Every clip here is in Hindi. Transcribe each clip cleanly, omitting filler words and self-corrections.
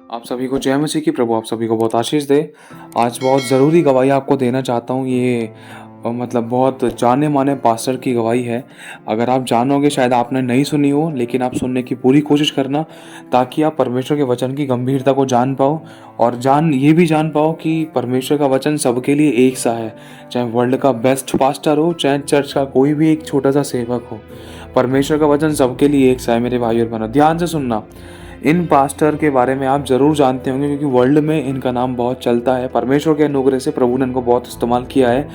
आप सभी को जय मसीह की। प्रभु आप सभी को बहुत आशीष दे। आज बहुत ज़रूरी गवाही आपको देना चाहता हूँ। ये मतलब बहुत जाने माने पास्टर की गवाही है। अगर आप जानोगे, शायद आपने नहीं सुनी हो, लेकिन आप सुनने की पूरी कोशिश करना, ताकि आप परमेश्वर के वचन की गंभीरता को जान पाओ और ये भी जान पाओ कि परमेश्वर का वचन सबके लिए एक सा है। चाहे वर्ल्ड का बेस्ट पास्टर हो, चाहे चर्च का कोई भी एक छोटा सा सेवक हो, परमेश्वर का वचन सबके लिए एक सा है। मेरे भाई और बहनों, ध्यान से सुनना। इन पास्टर के बारे में आप ज़रूर जानते होंगे, क्योंकि वर्ल्ड में इनका नाम बहुत चलता है। परमेश्वर के अनुग्रह से प्रभु ने इनको बहुत इस्तेमाल किया है।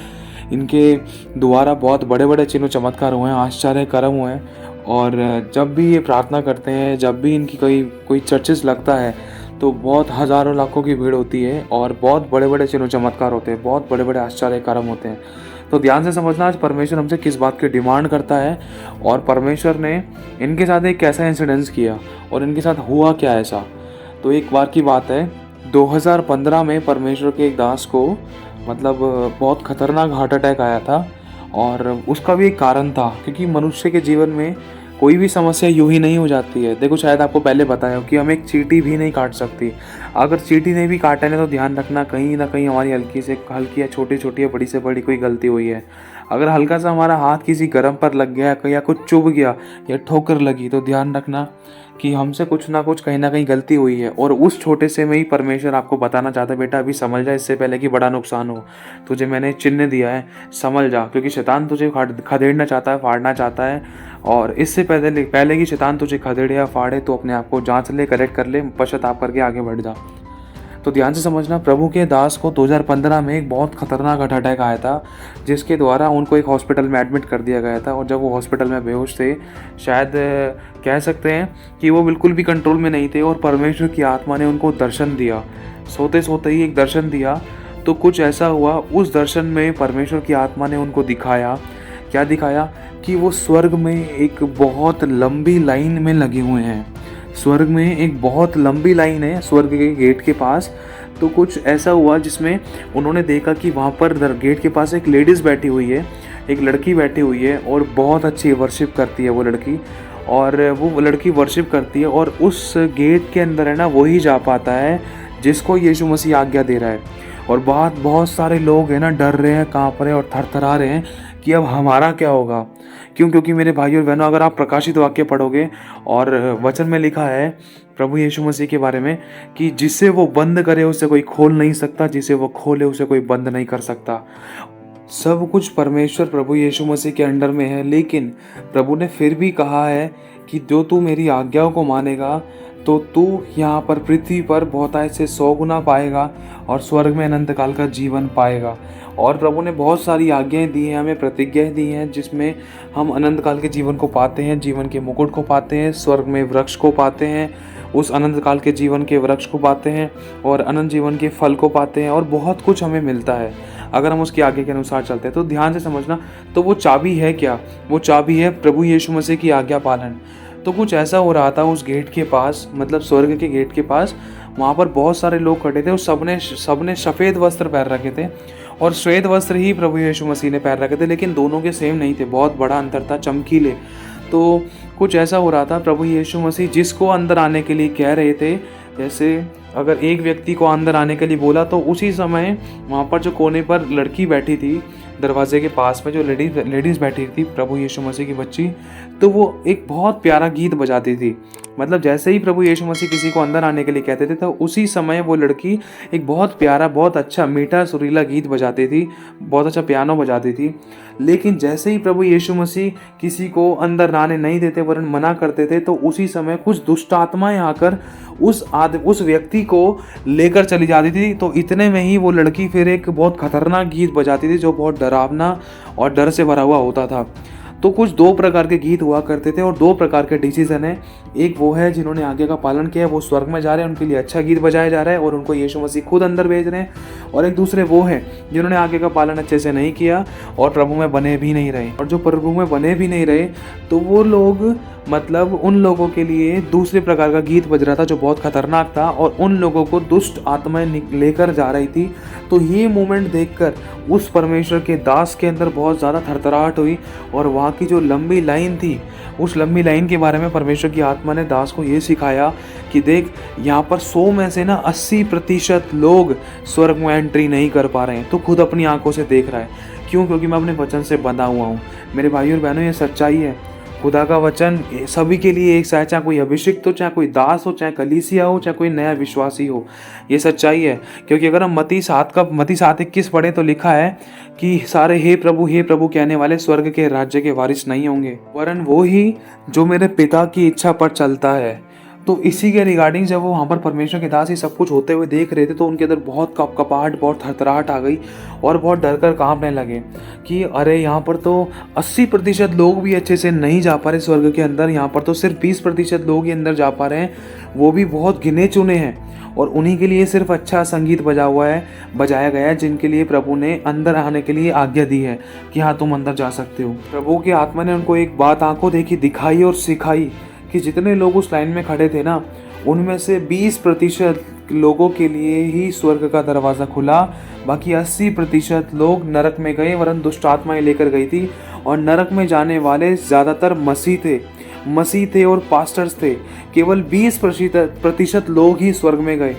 इनके द्वारा बहुत बड़े बड़े चिन्ह चमत्कार हुए हैं, आश्चर्य कर्म हुए हैं। और जब भी ये प्रार्थना करते हैं, जब भी इनकी कोई कोई चर्चेस लगता है, तो बहुत हज़ारों लाखों की भीड़ होती है और बहुत बड़े बड़े चिन्ह चमत्कार होते हैं, बहुत बड़े बड़े आश्चर्य कर्म होते हैं। तो ध्यान से समझना, आज परमेश्वर हमसे किस बात की डिमांड करता है और परमेश्वर ने इनके साथ एक कैसा इंसिडेंस किया और इनके साथ हुआ क्या ऐसा। तो एक बार की बात है, 2015 में परमेश्वर के एक दास को मतलब बहुत खतरनाक हार्ट अटैक आया था। और उसका भी एक कारण था, क्योंकि मनुष्य के जीवन में कोई भी समस्या यूं ही नहीं हो जाती है। देखो, शायद आपको पहले बताया हो कि हम एक चींटी भी नहीं काट सकती। अगर चींटी ने भी काटा है तो ध्यान रखना, कहीं ना कहीं हमारी हल्की या छोटी छोटी या बड़ी से बड़ी कोई गलती हुई है। अगर हल्का सा हमारा हाथ किसी गर्म पर लग गया या कुछ चुभ गया या ठोकर लगी, तो ध्यान रखना कि हमसे कुछ ना कुछ कहीं ना कहीं गलती हुई है। और उस छोटे से में ही परमेश्वर आपको बताना चाहता है, बेटा अभी समझ जा, इससे पहले कि बड़ा नुकसान हो। तुझे मैंने चिन्ह दिया है, समझ जा, क्योंकि शैतान तुझे खदेड़ना चाहता है, फाड़ना चाहता है। और इससे पहले कि शैतान तुझे खदेड़े या फाड़े, तो अपने आप को जांच ले, करेक्ट कर ले, पश्चाताप करके आगे बढ़ जा। तो ध्यान से समझना, प्रभु के दास को 2015 में एक बहुत खतरनाक हार्ट अटैक आया था, जिसके द्वारा उनको एक हॉस्पिटल में एडमिट कर दिया गया था। और जब वो हॉस्पिटल में बेहोश थे, शायद कह सकते हैं कि वो बिल्कुल भी कंट्रोल में नहीं थे, और परमेश्वर की आत्मा ने उनको दर्शन दिया। सोते सोते ही एक दर्शन दिया। तो कुछ ऐसा हुआ, उस दर्शन में परमेश्वर की आत्मा ने उनको दिखाया। क्या दिखाया? कि वो स्वर्ग में एक बहुत लंबी लाइन में लगे हुए हैं। स्वर्ग में एक बहुत लंबी लाइन है, स्वर्ग के गेट के पास। तो कुछ ऐसा हुआ जिसमें उन्होंने देखा कि वहाँ पर गेट के पास एक लेडीज़ बैठी हुई है, एक लड़की बैठी हुई है, और बहुत अच्छी वर्शिप करती है वो लड़की। और वो लड़की वर्शिप करती है, और उस गेट के अंदर है ना, वही जा पाता है जिसको यीशु मसीह आज्ञा दे रहा है। और बहुत सारे लोग है ना, डर रहे हैं, काँप रहे हैं और थरथरा रहे हैं कि अब हमारा क्या होगा। क्यों? क्योंकि मेरे भाई और बहनों, अगर आप प्रकाशित वाक्य पढ़ोगे और वचन में लिखा है प्रभु यीशु मसीह के बारे में कि जिसे वो बंद करे उसे कोई खोल नहीं सकता, जिसे वो खोले उसे कोई बंद नहीं कर सकता। सब कुछ परमेश्वर प्रभु यीशु मसीह के अंडर में है। लेकिन प्रभु ने फिर भी कहा है कि जो तू मेरी आज्ञाओं को मानेगा, तो तू यहाँ पर पृथ्वी पर बहुतायत से 100 गुना पाएगा और स्वर्ग में अनंत काल का जीवन पाएगा। और प्रभु ने बहुत सारी आज्ञाएं दी हैं, हमें प्रतिज्ञाएं दी हैं, जिसमें हम अनंत काल के जीवन को पाते हैं, जीवन के मुकुट को पाते हैं, स्वर्ग में वृक्ष को पाते हैं, उस अनंत काल के जीवन के वृक्ष को पाते हैं, और अनंत जीवन के फल को पाते हैं, और बहुत कुछ हमें मिलता है अगर हम उसकी आगे के अनुसार चलते हैं। तो ध्यान से समझना, तो वो चाबी है क्या? वो चाबी है प्रभु यीशु मसीह की आज्ञा पालन। तो कुछ ऐसा हो रहा था उस गेट के पास, मतलब स्वर्ग के गेट के पास। वहाँ पर बहुत सारे लोग खड़े थे और सबने सफ़ेद वस्त्र पहन रखे थे, और श्वेत वस्त्र ही प्रभु यीशु मसीह ने पहन रखे थे, लेकिन दोनों के सेम नहीं थे, बहुत बड़ा अंतर था, चमकीले। तो कुछ ऐसा हो रहा था, प्रभु यीशु मसीह जिसको अंदर आने के लिए कह रहे थे, जैसे अगर एक व्यक्ति को अंदर आने के लिए बोला, तो उसी समय वहाँ पर जो कोने पर लड़की बैठी थी, दरवाजे के पास में जो लेडीज़ बैठी थी, प्रभु यीशु मसीह की बच्ची, तो वो एक बहुत प्यारा गीत बजाती थी। मतलब जैसे ही प्रभु यीशु मसीह किसी को अंदर आने के लिए कहते थे, तो उसी समय वो लड़की एक बहुत प्यारा, बहुत अच्छा, मीठा सुरीला गीत बजाती थी, बहुत अच्छा पियानो बजाती थी। लेकिन जैसे ही प्रभु यीशु मसीह किसी को अंदर आने नहीं देते, वरन मना करते थे, तो उसी समय कुछ दुष्ट आत्माएं आकर उस व्यक्ति को लेकर चली जाती थी। तो इतने में ही वो लड़की फिर एक बहुत खतरनाक गीत बजाती थी, जो बहुत डरावना और डर से भरा हुआ होता था। तो कुछ 2 प्रकार के गीत हुआ करते थे और 2 प्रकार के डिसीजन है। एक वो है जिन्होंने आज्ञा का पालन किया, वो स्वर्ग में जा रहे हैं, उनके लिए अच्छा गीत बजाया जा रहा है और उनको यीशु मसीह खुद अंदर भेज रहे हैं। और एक दूसरे वो हैं जिन्होंने आज्ञा का पालन अच्छे से नहीं किया और प्रभु में बने भी नहीं रहे। और जो प्रभु में बने भी नहीं रहे, तो वो लोग मतलब उन लोगों के लिए दूसरे प्रकार का गीत बज रहा था जो बहुत खतरनाक था और उन लोगों को दुष्ट आत्माएं लेकर जा रही थी। तो ये मोमेंट देखकर उस परमेश्वर के दास के अंदर बहुत ज़्यादा थरथराहट हुई और वहाँ की जो लंबी लाइन थी, उस लंबी लाइन के बारे में परमेश्वर की आत्मा ने दास को ये सिखाया कि देख, यहाँ पर 100 में से ना 80% लोग स्वर्ग में एंट्री नहीं कर पा रहे हैं। तो खुद अपनी आंखों से देख रहा है। क्यों? क्योंकि मैं अपने वचन से बंधा हुआ हूँ। मेरे भाइयों और बहनों, ये सच्चाई है। खुदा का वचन सभी के लिए एक सा है, चाहे कोई अभिषिक्त हो, चाहे कोई दास हो, चाहे कलीसिया हो, चाहे कोई नया विश्वासी हो। ये सच्चाई है। क्योंकि अगर हम मत्ती 7:21 पढ़े तो लिखा है कि सारे हे प्रभु कहने वाले स्वर्ग के राज्य के वारिस नहीं होंगे, वरन वो ही जो मेरे पिता की इच्छा पर चलता है। तो इसी के रिगार्डिंग जब वो वहाँ पर परमेश्वर के दास ही सब कुछ होते हुए देख रहे थे तो उनके अंदर बहुत कपकपाहट, बहुत थरथराहट आ गई और बहुत डर कर काँपने लगे कि अरे, यहाँ पर तो 80% लोग भी अच्छे से नहीं जा पा रहे स्वर्ग के अंदर। यहाँ पर तो सिर्फ 20% लोग ही अंदर जा पा रहे हैं, वो भी बहुत गिने चुने हैं। और उन्हीं के लिए सिर्फ अच्छा संगीत बजाया गया है, जिनके लिए प्रभु ने अंदर आने के लिए आज्ञा दी है कि हाँ, तुम अंदर जा सकते हो। प्रभु की आत्मा ने उनको एक बात आंखों देखी, दिखाई और सिखाई कि जितने लोग उस लाइन में खड़े थे ना, उनमें से 20% लोगों के लिए ही स्वर्ग का दरवाज़ा खुला। बाकी 80% लोग नरक में गए, वरन दुष्ट आत्माएं लेकर गई थी। और नरक में जाने वाले ज़्यादातर मसीह थे और पास्टर्स थे। केवल 20% लोग ही स्वर्ग में गए।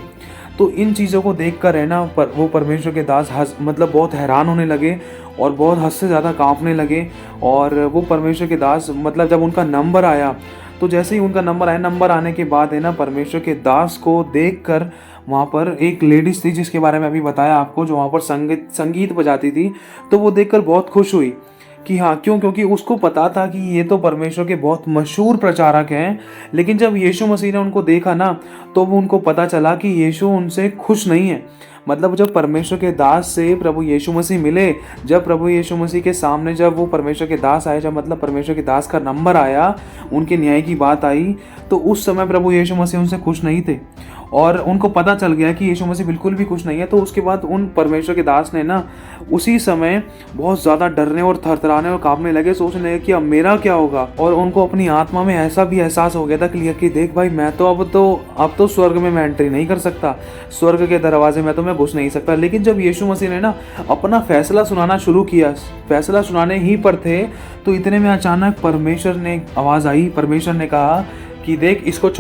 तो इन चीज़ों को देख कर है ना, वो परमेश्वर के दास मतलब बहुत हैरान होने लगे और बहुत हद से ज़्यादा काँपने लगे। और वो परमेश्वर के दास मतलब जब उनका नंबर आया, तो जैसे ही उनका नंबर आने के बाद है ना, परमेश्वर के दास को देखकर वहाँ पर एक लेडीज़ थी जिसके बारे में अभी बताया आपको, जो वहाँ पर संगीत बजाती थी। तो वो देखकर बहुत खुश हुई कि हाँ, क्योंकि उसको पता था कि ये तो परमेश्वर के बहुत मशहूर प्रचारक हैं। लेकिन जब यीशु मसीह ने उनको देखा ना, तो वो उनको पता चला कि यीशु उनसे खुश नहीं है। मतलब जब परमेश्वर के दास से प्रभु यीशु मसीह मिले, जब प्रभु यीशु मसीह के सामने जब वो परमेश्वर के दास आए, जब मतलब परमेश्वर के दास का नंबर आया, उनके न्याय की बात आई, तो उस समय प्रभु यीशु मसीह उनसे खुश नहीं थे और उनको पता चल गया कि यीशु मसीह बिल्कुल भी खुश नहीं है। तो उसके बाद उन परमेश्वर के दास ने ना उसी समय बहुत ज़्यादा डरने और थरथराने और काँपने लगे, सोचने लगे कि अब मेरा क्या होगा। और उनको अपनी आत्मा में ऐसा भी एहसास हो गया था क्लियर कि देख भाई, मैं तो अब तो स्वर्ग में मैं एंट्री नहीं कर सकता, स्वर्ग के दरवाजे में तो मैं घुस नहीं सकता। लेकिन जब यीशु मसीह ने ना अपना फैसला सुनाना शुरू किया, फैसला सुनाने ही पर थे, तो इतने में अचानक परमेश्वर ने आवाज़ आई। परमेश्वर ने कहा कि देख, इसको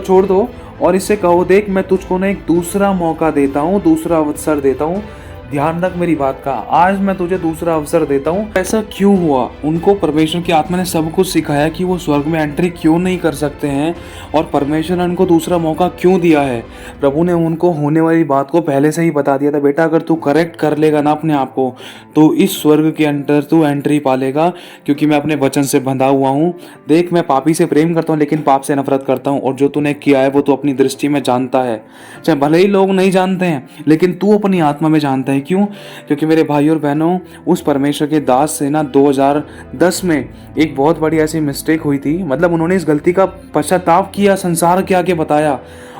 छोड़ दो और इससे कहो, देख, मैं तुझको ना एक दूसरा मौका देता हूँ, दूसरा अवसर देता हूँ। ध्यान रख मेरी बात का, आज मैं तुझे दूसरा अवसर देता हूँ। ऐसा क्यों हुआ? उनको परमेश्वर की आत्मा ने सब कुछ सिखाया कि वो स्वर्ग में एंट्री क्यों नहीं कर सकते हैं और परमेश्वर ने उनको दूसरा मौका क्यों दिया है। प्रभु ने उनको होने वाली बात को पहले से ही बता दिया था, बेटा अगर तू करेक्ट कर लेगा ना अपने आप को, तो इस स्वर्ग के अंदर तू एंट्री पा लेगा, क्योंकि मैं अपने वचन से बंधा हुआ हूँ। देख, मैं पापी से प्रेम करता हूँ लेकिन पाप से नफरत करता हूँ, और जो तूने किया है वो तू अपनी दृष्टि में जानता है, चाहे भले ही लोग नहीं जानते हैं, लेकिन तू अपनी आत्मा में जानता है। क्यों? क्योंकि मेरे भाई और बहनों, उस परमेश्वर के दास से ना 2010 में एक बहुत बड़ी ऐसी मिस्टेक हुई थी। मतलब उन्होंने इस गलती का पश्चाताप किया, संसार के आगे बताया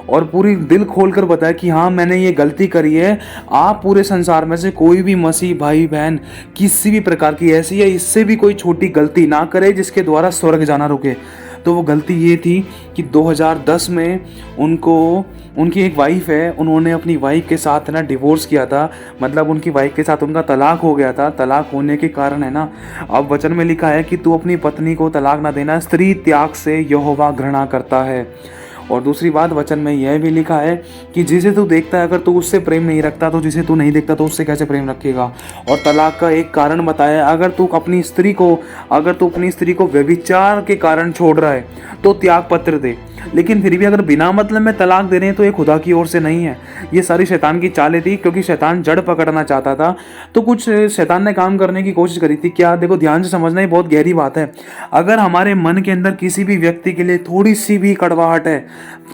और पूरी दिल खोलकर बताया कि हाँ, मैंने ये गलती करी है। आप पूरे संसार में से कोई भी मसीह भाई बहन किसी भी प्रकार की ऐसी या इससे भी कोई छोटी गलती ना करे जिसके द्वारा स्वर्ग जाना रुके। तो वो गलती ये थी कि 2010 में उनकी एक वाइफ है, उन्होंने अपनी वाइफ के साथ ना डिवोर्स किया था। मतलब उनकी वाइफ के साथ उनका तलाक हो गया था। तलाक होने के कारण है ना, अब वचन में लिखा है कि तू अपनी पत्नी को तलाक ना देना, स्त्री त्याग से यहोवा घृणा करता है। और दूसरी बात, वचन में यह भी लिखा है कि जिसे तू देखता है अगर तू उससे प्रेम नहीं रखता, तो जिसे तू नहीं देखता तो उससे कैसे प्रेम रखेगा। और तलाक का एक कारण बताया, अगर तू अपनी स्त्री को व्यभिचार के कारण छोड़ रहा है तो त्याग पत्र दे। लेकिन फिर भी अगर बिना मतलब में तलाक दे रहे हैं तो ये खुदा की ओर से नहीं है, ये सारी शैतान की चालें थी, क्योंकि शैतान जड़ पकड़ना चाहता था। तो कुछ शैतान ने काम करने की कोशिश करी थी। क्या? देखो, ध्यान से समझना, ही बहुत गहरी बात है। अगर हमारे मन के अंदर किसी भी व्यक्ति के लिए थोड़ी सी भी कड़वाहट है,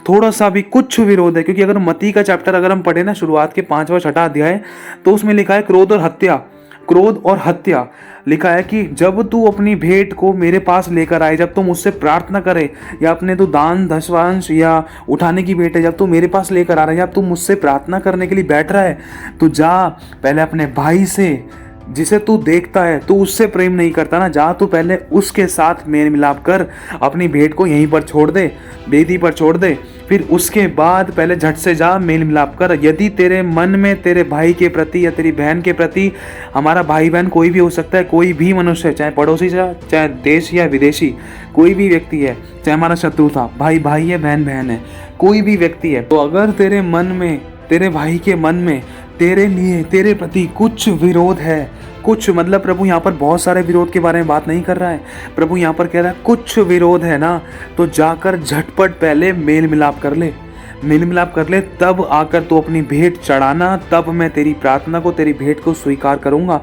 थोड़ा सा भी कुछ विरोध है, क्योंकि अगर मत्ती का चैप्टर अगर हम पढ़े ना, शुरुआत के 5वां 6वां अध्याय, तो उसमें लिखा है क्रोध और हत्या लिखा है कि जब तू अपनी भेंट को मेरे पास लेकर आए, जब तू मुझसे प्रार्थना करे, या अपने तू दान दशवांश या उठाने की भेंट है जब तू मेरे पास लेकर आ रहा है, जब तू मुझसे प्रार्थना करने के लिए बैठ रहा है, तो जा पहले अपने भाई से जिसे तू देखता है तू उससे प्रेम नहीं करता ना, जा तू पहले उसके साथ मेल मिलाप कर, अपनी भेंट को यहीं पर छोड़ दे, वेदी पर छोड़ दे, फिर उसके बाद पहले झट से जा मेल मिलाप कर। यदि तेरे मन में तेरे भाई के प्रति या तेरी बहन के प्रति, हमारा भाई बहन कोई भी हो सकता है, कोई भी मनुष्य, चाहे पड़ोसी से, चाहे देश या विदेशी, कोई भी व्यक्ति है, चाहे हमारा शत्रु था, भाई भाई है, बहन बहन है, कोई भी व्यक्ति है, तो अगर तेरे मन में, तेरे भाई के मन में तेरे लिए, तेरे प्रति कुछ विरोध है, कुछ मतलब प्रभु यहाँ पर बहुत सारे विरोध के बारे में बात नहीं कर रहा है, प्रभु यहाँ पर कह रहा है कुछ विरोध है ना, तो जाकर झटपट पहले मेल मिलाप कर ले, मेल मिलाप कर ले, तब आकर तू अपनी भेंट चढ़ाना, तब मैं तेरी प्रार्थना को, तेरी भेंट को स्वीकार करूंगा।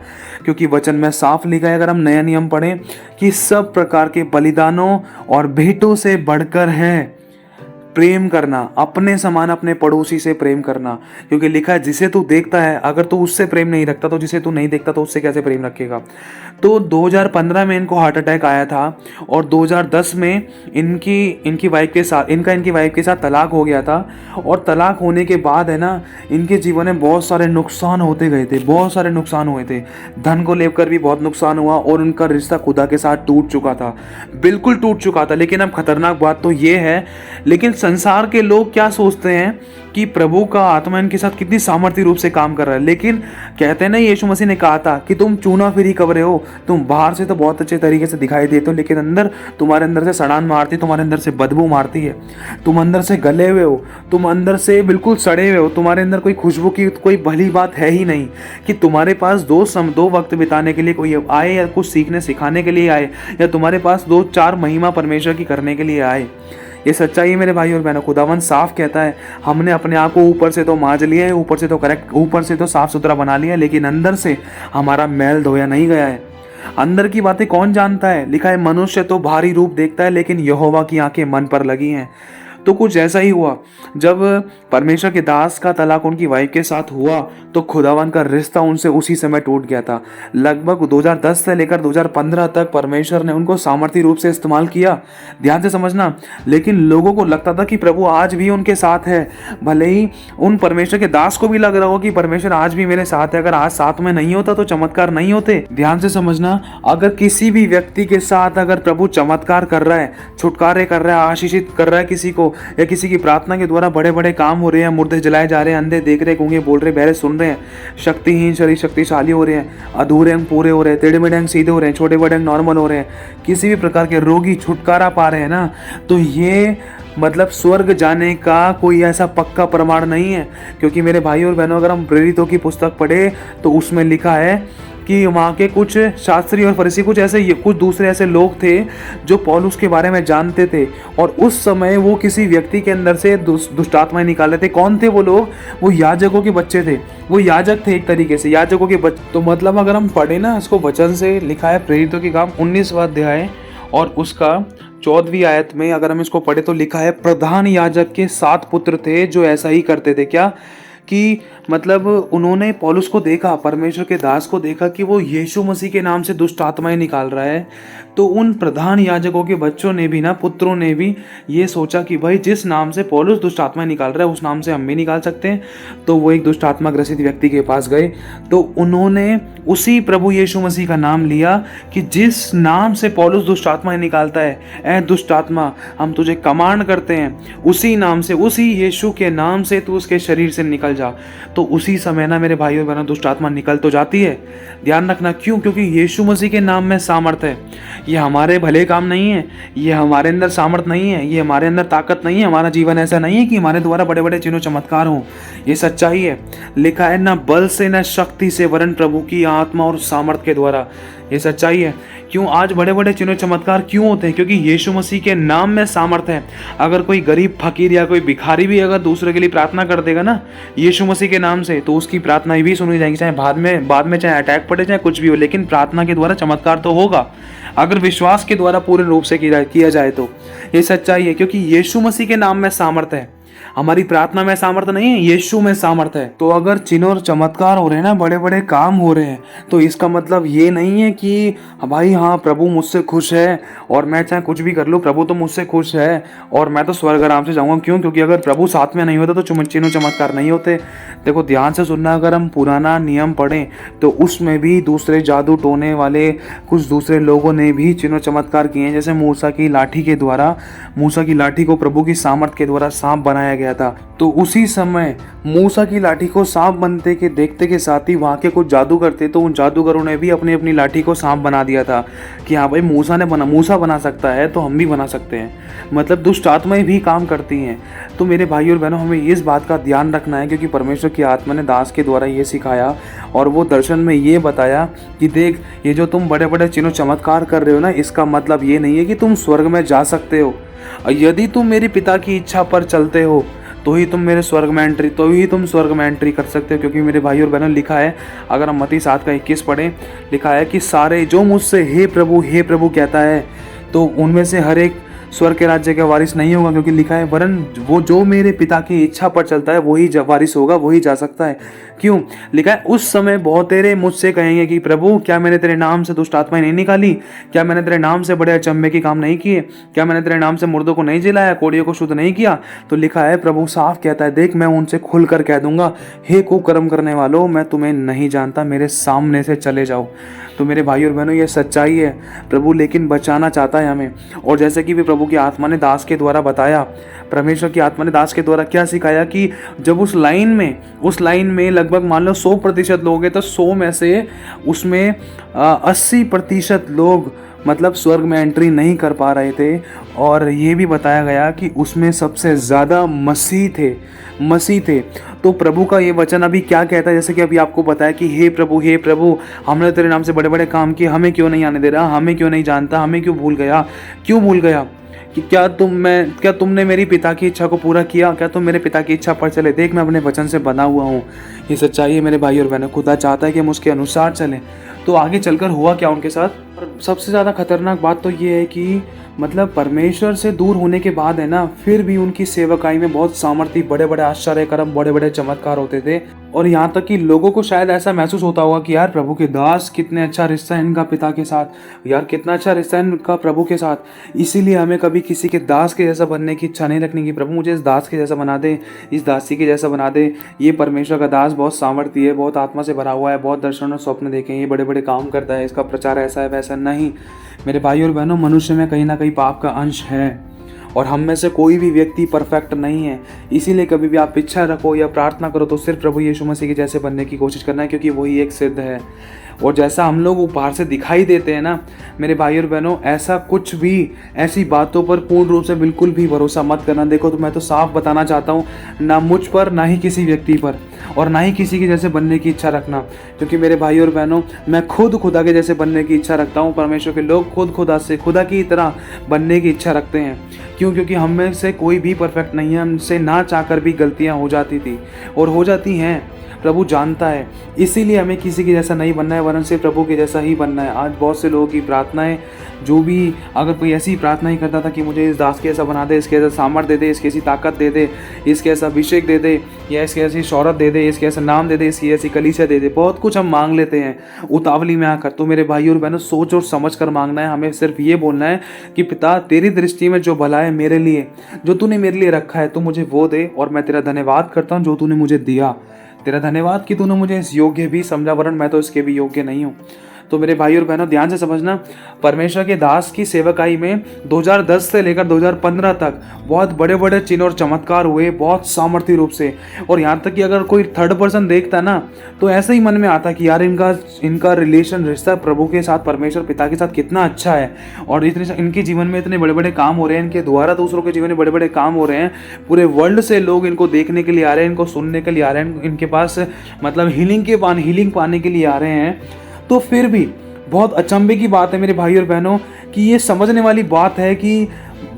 क्योंकि वचन में साफ लिखा है, अगर हम नया नियम पढ़ें, कि सब प्रकार के बलिदानों और भेंटों से बढ़कर है प्रेम करना, अपने समान अपने पड़ोसी से प्रेम करना। क्योंकि लिखा है जिसे तू देखता है, अगर तू उससे प्रेम नहीं रखता तो जिसे तू नहीं देखता तो उससे कैसे प्रेम रखेगा। तो 2015 में इनको हार्ट अटैक आया था और 2010 में इनकी वाइफ के साथ, इनकी वाइफ के साथ तलाक हो गया था। और तलाक होने के बाद है ना, इनके जीवन में बहुत सारे नुकसान होते गए थे, बहुत सारे नुकसान हुए थे, धन को लेकर भी बहुत नुकसान हुआ और उनका रिश्ता खुदा के साथ टूट चुका था, बिल्कुल टूट चुका था। लेकिन अब खतरनाक बात तो ये है, लेकिन संसार के लोग क्या सोचते हैं कि प्रभु का आत्मा इनके साथ कितनी सामर्थ्य रूप से काम कर रहा है। लेकिन कहते हैं ना, यीशु मसीह ने कहा था कि तुम चूना फिरी कवरे हो, तुम बाहर से तो बहुत अच्छे तरीके से दिखाई देते हो, लेकिन अंदर, तुम्हारे अंदर से सड़ान मारती, तुम्हारे अंदर से बदबू मारती है, तुम अंदर से गले हुए हो, तुम अंदर से बिल्कुल सड़े हुए हो, तुम्हारे अंदर कोई खुशबू की कोई भली बात है ही नहीं कि तुम्हारे पास दो वक्त बिताने के लिए कोई आए, या कुछ सीखने सिखाने के लिए आए, या तुम्हारे पास 2-4 महिमा परमेश्वर की करने के लिए आए। ये सच्चाई है मेरे भाई और बहनों। खुदावन साफ कहता है, हमने अपने आप को ऊपर से तो मांज लिया है, ऊपर से तो करेक्ट, ऊपर से तो साफ सुथरा बना लिया है, लेकिन अंदर से हमारा मैल धोया नहीं गया है। अंदर की बातें कौन जानता है? लिखा है, मनुष्य तो बाहरी रूप देखता है, लेकिन यहोवा की आंखें मन पर लगी हैं। तो कुछ ऐसा ही हुआ, जब परमेश्वर के दास का तलाक उनकी वाइफ के साथ हुआ तो खुदावन का रिश्ता उनसे उसी समय टूट गया था। लगभग 2010 से लेकर 2015 तक परमेश्वर ने उनको सामर्थ्य रूप से इस्तेमाल किया, ध्यान से समझना। लेकिन लोगों को लगता था कि प्रभु आज भी उनके साथ है, भले ही उन परमेश्वर के दास को भी लग रहा हो कि परमेश्वर आज भी मेरे साथ है, अगर आज साथ में नहीं होता तो चमत्कार नहीं होते। ध्यान से समझना, अगर किसी भी व्यक्ति के साथ अगर प्रभु चमत्कार कर रहा है, छुटकारे कर रहा है, आशीषित कर रहा है किसी को, या किसी की प्रार्थना के द्वारा बड़े बड़े काम हो रहे हैं, मुर्दे जलाए जा रहे हैं, अंधे देख रहे, गूंगे बोल रहे, बहरे सुन रहे हैं, शक्तिहीन शरीर शक्तिशाली हो रहे हैं, अधूरे अंग पूरे हो रहे हैं, टेढ़े मेढ़े अंग सीधे हो रहे हैं, छोटे बड़े अंग नॉर्मल हो रहे हैं, किसी भी प्रकार के रोगी छुटकारा पा रहे हैं ना, तो ये मतलब स्वर्ग जाने का कोई ऐसा पक्का प्रमाण नहीं है। क्योंकि मेरे भाई और बहनों, अगर हम प्रेरितों की पुस्तक पढ़े तो उसमें लिखा है कि वहाँ के कुछ शास्त्री और फरीसी, कुछ दूसरे ऐसे लोग थे जो पौलुस के बारे में जानते थे, और उस समय वो किसी व्यक्ति के अंदर से दुष्ट आत्माएं निकाल रहे थे। कौन थे वो लोग? वो याजकों के बच्चे थे, वो याजक थे एक तरीके से, याजकों के बच्चे। तो मतलब अगर हम पढ़े ना इसको वचन से, लिखा है प्रेरितों के काम 19वां अध्याय और उसका 14वीं आयत में अगर हम इसको पढ़े तो लिखा है, प्रधान याजक के 7 पुत्र थे जो ऐसा ही करते थे। क्या कि मतलब उन्होंने पौलुस को देखा, परमेश्वर के दास को देखा कि वो यीशु मसीह के नाम से दुष्ट आत्माएं निकाल रहा है। तो उन प्रधान याजकों के बच्चों ने भी ना, पुत्रों ने भी ये सोचा कि भाई जिस नाम से पौलुस दुष्ट आत्माएं निकाल रहा है उस नाम से हम भी निकाल सकते हैं। तो वो एक दुष्ट आत्मा ग्रसित व्यक्ति के पास गए, तो उन्होंने उसी प्रभु यीशु मसीह का नाम लिया कि जिस नाम से पौलुस दुष्ट आत्माएं निकालता है, ऐ दुष्ट आत्मा हम तुझे कमांड करते हैं, उसी नाम से, उसी यीशु के नाम से तू उसके शरीर से निकल जा। तो उसी समय ना मेरे भाइयों बहनों दुष्ट आत्मा निकल तो जाती है। ध्यान रखना, क्यों? क्योंकि यीशु मसीह के नाम में सामर्थ है। ये हमारे भले काम नहीं है, ये हमारे अंदर सामर्थ नहीं है, ये हमारे अंदर ताकत नहीं है, हमारा जीवन ऐसा नहीं है कि हमारे द्वारा बड़े बड़े चिन्ह चमत्कार हों। ये सच्चाई है। लिखा है, न बल से न शक्ति से, वरन प्रभु की आत्मा और सामर्थ के द्वारा। ये सच्चाई है। क्यों आज बड़े बड़े चिन्ह चमत्कार क्यों होते हैं? क्योंकि यीशु मसीह के नाम में सामर्थ है। अगर कोई गरीब फकीर या कोई भिखारी भी अगर दूसरे के लिए प्रार्थना कर देगा ना यीशु मसीह के नाम से, तो उसकी प्रार्थना भी सुनी जाएगी, चाहे बाद में चाहे अटैक पड़े, चाहे कुछ भी हो, लेकिन प्रार्थना के द्वारा चमत्कार तो होगा, अगर विश्वास के द्वारा पूर्ण रूप से किया जाए तो। ये सच्चाई है, क्योंकि यीशु मसीह के नाम में सामर्थ है। हमारी प्रार्थना में सामर्थ्य नहीं है, यीशु में सामर्थ्य है। तो अगर चिन्ह और चमत्कार हो रहे हैं ना, बड़े बड़े काम हो रहे हैं, तो इसका मतलब ये नहीं है कि भाई हाँ प्रभु मुझसे खुश है और मैं चाहे कुछ भी कर लूँ, प्रभु तो मुझसे खुश है और मैं तो स्वर्ग आराम से जाऊँगा। क्यों? क्योंकि अगर प्रभु साथ में नहीं होता तो चिन्ह चमत्कार नहीं होते। देखो ध्यान से सुनना, अगर हम पुराना नियम पढ़ें तो उसमें भी दूसरे जादू टोने वाले कुछ दूसरे लोगों ने भी चिन्ह चमत्कार किए हैं। जैसे मूसा की लाठी के द्वारा, मूसा की लाठी को प्रभु की सामर्थ के द्वारा सांप बनाया गया था। तो उसी समय मूसा की लाठी को सांप बनते के देखते के साथ ही वहाँ के कुछ जादू करते, तो उन जादूगरों ने भी अपनी अपनी लाठी को सांप बना दिया था कि हाँ भाई मूसा बना सकता है तो हम भी बना सकते हैं। मतलब दुष्ट आत्माएं भी काम करती हैं। तो मेरे भाई और बहनों, हमें इस बात का ध्यान रखना है, क्योंकि परमेश्वर की आत्मा ने दास के द्वारा ये सिखाया और वो दर्शन में ये बताया कि देख, ये जो तुम बड़े बड़े चिन्ह चमत्कार कर रहे हो ना, इसका मतलब ये नहीं है कि तुम स्वर्ग में जा सकते हो। यदि तुम मेरे पिता की इच्छा पर चलते हो तो ही तुम स्वर्ग में एंट्री कर सकते हो। क्योंकि मेरे भाई और बहनों, लिखा है, अगर हम मत्ती 7:21 पढ़ें, लिखा है कि सारे जो मुझसे हे प्रभु कहता है, तो उनमें से हर एक स्वर्ग के राज्य का वारिस नहीं होगा। क्योंकि लिखा है, वरन वो जो मेरे पिता की इच्छा पर चलता है वही वारिस होगा, वही जा सकता है। क्यों? लिखा है, उस समय बहुत तेरे मुझसे कहेंगे कि प्रभु क्या मैंने तेरे नाम से दुष्ट आत्माएं नहीं निकाली? क्या मैंने तेरे नाम से बड़े अचंभे के काम नहीं किए? क्या मैंने तेरे नाम से मुर्दों को नहीं जिलाया, कोढ़ियों को शुद्ध नहीं किया? तो लिखा है, प्रभु साफ कहता है, देख मैं उनसे खुलकर कह दूंगा, हे कुकर्म करने वालों, मैं तुम्हें नहीं जानता, मेरे सामने से चले जाओ। तो मेरे भाई और बहनों, ये सच्चाई है। प्रभु लेकिन बचाना चाहता है हमें। और जैसे कि भी प्रभु की आत्मा ने दास के द्वारा बताया, परमेश्वर की आत्मा ने दास के द्वारा क्या सिखाया कि जब उस लाइन में लगभग मान लो 100% लोग हैं, तो 100 में से उसमें 80% लोग मतलब स्वर्ग में एंट्री नहीं कर पा रहे थे। और ये भी बताया गया कि उसमें सबसे ज़्यादा मसीह थे। तो प्रभु का ये वचन अभी क्या कहता है, जैसे कि अभी आपको बताया कि हे प्रभु, हमने तेरे नाम से बड़े बड़े काम किए, हमें क्यों नहीं आने दे रहा, हमें क्यों नहीं जानता, हमें क्यों भूल गया कि क्या तुमने मेरी पिता की इच्छा को पूरा किया? क्या तुम मेरे पिता की इच्छा पर चले? देख मैं अपने वचन से बना हुआ हूँ। ये सच्चाई है मेरे भाई और बहनों। खुदा चाहता है कि हम उसके अनुसार चलें। तो आगे चलकर हुआ क्या उनके साथ? और सबसे ज़्यादा खतरनाक बात तो ये है कि मतलब परमेश्वर से दूर होने के बाद है ना, फिर भी उनकी सेवकाई में बहुत सामर्थ्य, बड़े बड़े आश्चर्य कर्म, बड़े बड़े चमत्कार होते थे। और यहाँ तक कि लोगों को शायद ऐसा महसूस होता होगा कि यार प्रभु के दास, कितने अच्छा रिश्ता है इनका पिता के साथ, यार कितना अच्छा रिश्ता है इनका प्रभु के साथ। इसीलिए हमें कभी किसी के दास के जैसा बनने की इच्छा नहीं रखनी कि प्रभु मुझे इस दास के जैसा बना दे, इस दासी के जैसा बना दे। ये परमेश्वर का दास बहुत सामर्थ्य है, बहुत आत्मा से भरा हुआ है, बहुत दर्शन और स्वप्न देखे, ये बड़े बड़े काम करता है, इसका प्रचार ऐसा है वैसा नहीं। मेरे भाई और बहनों, मनुष्य में कहीं ना कहीं पाप का अंश है और हम में से कोई भी व्यक्ति परफेक्ट नहीं है। इसीलिए कभी भी आप इच्छा रखो या प्रार्थना करो तो सिर्फ प्रभु यीशु मसीह के जैसे बनने की कोशिश करना है, क्योंकि वही एक सिद्ध है। और जैसा हम लोग बाहर से दिखाई देते हैं ना मेरे भाई और बहनों, ऐसा कुछ भी, ऐसी बातों पर पूर्ण रूप से बिल्कुल भी भरोसा मत करना। देखो तो मैं तो साफ बताना चाहता हूँ, ना मुझ पर, ना ही किसी व्यक्ति पर, और ना ही किसी के जैसे बनने की इच्छा रखना। क्योंकि मेरे भाई और बहनों, मैं खुद खुदा के जैसे बनने की इच्छा रखता हूँ। परमेश्वर के लोग खुद खुदा की तरह बनने की इच्छा रखते हैं। क्यों? क्योंकि हम में से कोई भी परफेक्ट नहीं है। हमसे ना चाहकर भी गलतियाँ हो जाती थी और हो जाती हैं, प्रभु जानता है। इसीलिए हमें किसी के जैसा नहीं बनना है, वरन सिर्फ प्रभु के जैसा ही बनना है। आज बहुत से लोगों की प्रार्थनाएं, जो भी अगर कोई ऐसी प्रार्थना ही करता था कि मुझे इस दास के ऐसा बना दे, इसके ऐसा सामर्थ्य दे दे, इसकी ऐसी ताकत दे दे, इसके ऐसा अभिषेक दे दे, या इसके ऐसी शौहरत दे दे, इसके ऐसा नाम दे दे, इसकी ऐसी कलीसिया दे दे, बहुत कुछ हम मांग लेते हैं उतावली में आकर। तो मेरे भाई और बहनों, सोच और समझ कर मांगना है। हमें सिर्फ ये बोलना है कि पिता, तेरी दृष्टि में जो भला है मेरे लिए, जो तूने मेरे लिए रखा है, तो मुझे वो दे। और मैं तेरा धन्यवाद करता हूँ जो तूने मुझे दिया। तेरा धन्यवाद कि तूने मुझे इस योग्य भी समझा, वरन मैं तो इसके भी योग्य नहीं हूँ। तो मेरे भाई और बहनों, ध्यान से समझना, परमेश्वर के दास की सेवकाई में 2010 से लेकर 2015 तक बहुत बड़े बड़े चिन्ह और चमत्कार हुए, बहुत सामर्थ्य रूप से। और यहाँ तक कि अगर कोई थर्ड पर्सन देखता ना, तो ऐसे ही मन में आता कि यार इनका रिश्ता प्रभु के साथ, परमेश्वर पिता के साथ कितना अच्छा है। और इनके जीवन में इतने बड़े बड़े काम हो रहे हैं, इनके द्वारा दूसरों के जीवन में बड़े बड़े काम हो रहे हैं। पूरे वर्ल्ड से लोग इनको देखने के लिए आ रहे हैं, इनको सुनने के लिए आ रहे हैं, इनके पास मतलब हीलिंग पाने के लिए आ रहे हैं। तो फिर भी बहुत अचंभे की बात है मेरे भाई और बहनों कि ये समझने वाली बात है कि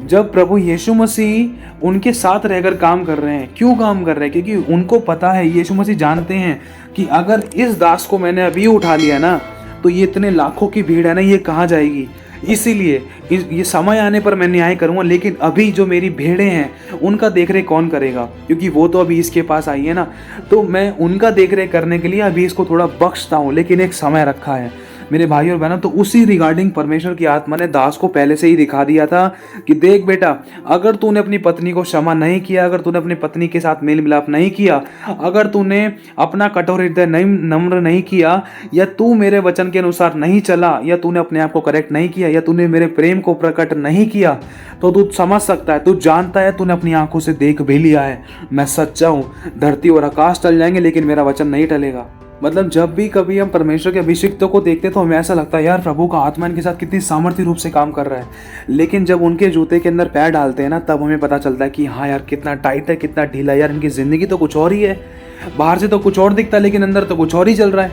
जब प्रभु यीशु मसीह उनके साथ रहकर काम कर रहे हैं, क्यों काम कर रहे हैं? क्योंकि उनको पता है, यीशु मसीह जानते हैं कि अगर इस दास को मैंने अभी उठा लिया ना, तो ये इतने लाखों की भीड़ है ना, ये कहाँ जाएगी? इसीलिए ये समय आने पर मैं न्याय करूँगा, लेकिन अभी जो मेरी भेड़ें हैं उनका देख रेख कौन करेगा, क्योंकि वो तो अभी इसके पास आई है ना। तो मैं उनका देख रेख करने के लिए अभी इसको थोड़ा बख्शता हूँ, लेकिन एक समय रखा है मेरे भाई और बहनों। तो उसी रिगार्डिंग परमेश्वर की आत्मा ने दास को पहले से ही दिखा दिया था कि देख बेटा, अगर तूने अपनी पत्नी को क्षमा नहीं किया, अगर तूने अपनी पत्नी के साथ मेल मिलाप नहीं किया, अगर तूने अपना कठोर हृदय नहीं नम्र नहीं किया, या तू मेरे वचन के अनुसार नहीं चला, या तूने अपने आप को करेक्ट नहीं किया, या तूने मेरे प्रेम को प्रकट नहीं किया, तो तू समझ सकता है, तू जानता है, तूने अपनी आंखों से देख भी लिया है, मैं सच्चा हूं। धरती और आकाश टल जाएंगे लेकिन मेरा वचन नहीं टलेगा। मतलब जब भी कभी हम परमेश्वर के अभिषिक्तों को देखते हैं तो हमें ऐसा लगता है यार प्रभु का आत्मा इनके साथ कितनी सामर्थ्य रूप से काम कर रहा है। लेकिन जब उनके जूते के अंदर पैर डालते हैं ना, तब हमें पता चलता है कि हाँ यार कितना टाइट है, कितना ढीला है यार, इनकी ज़िंदगी तो कुछ और ही है। बाहर से तो कुछ और दिखता है लेकिन अंदर तो कुछ और ही चल रहा है।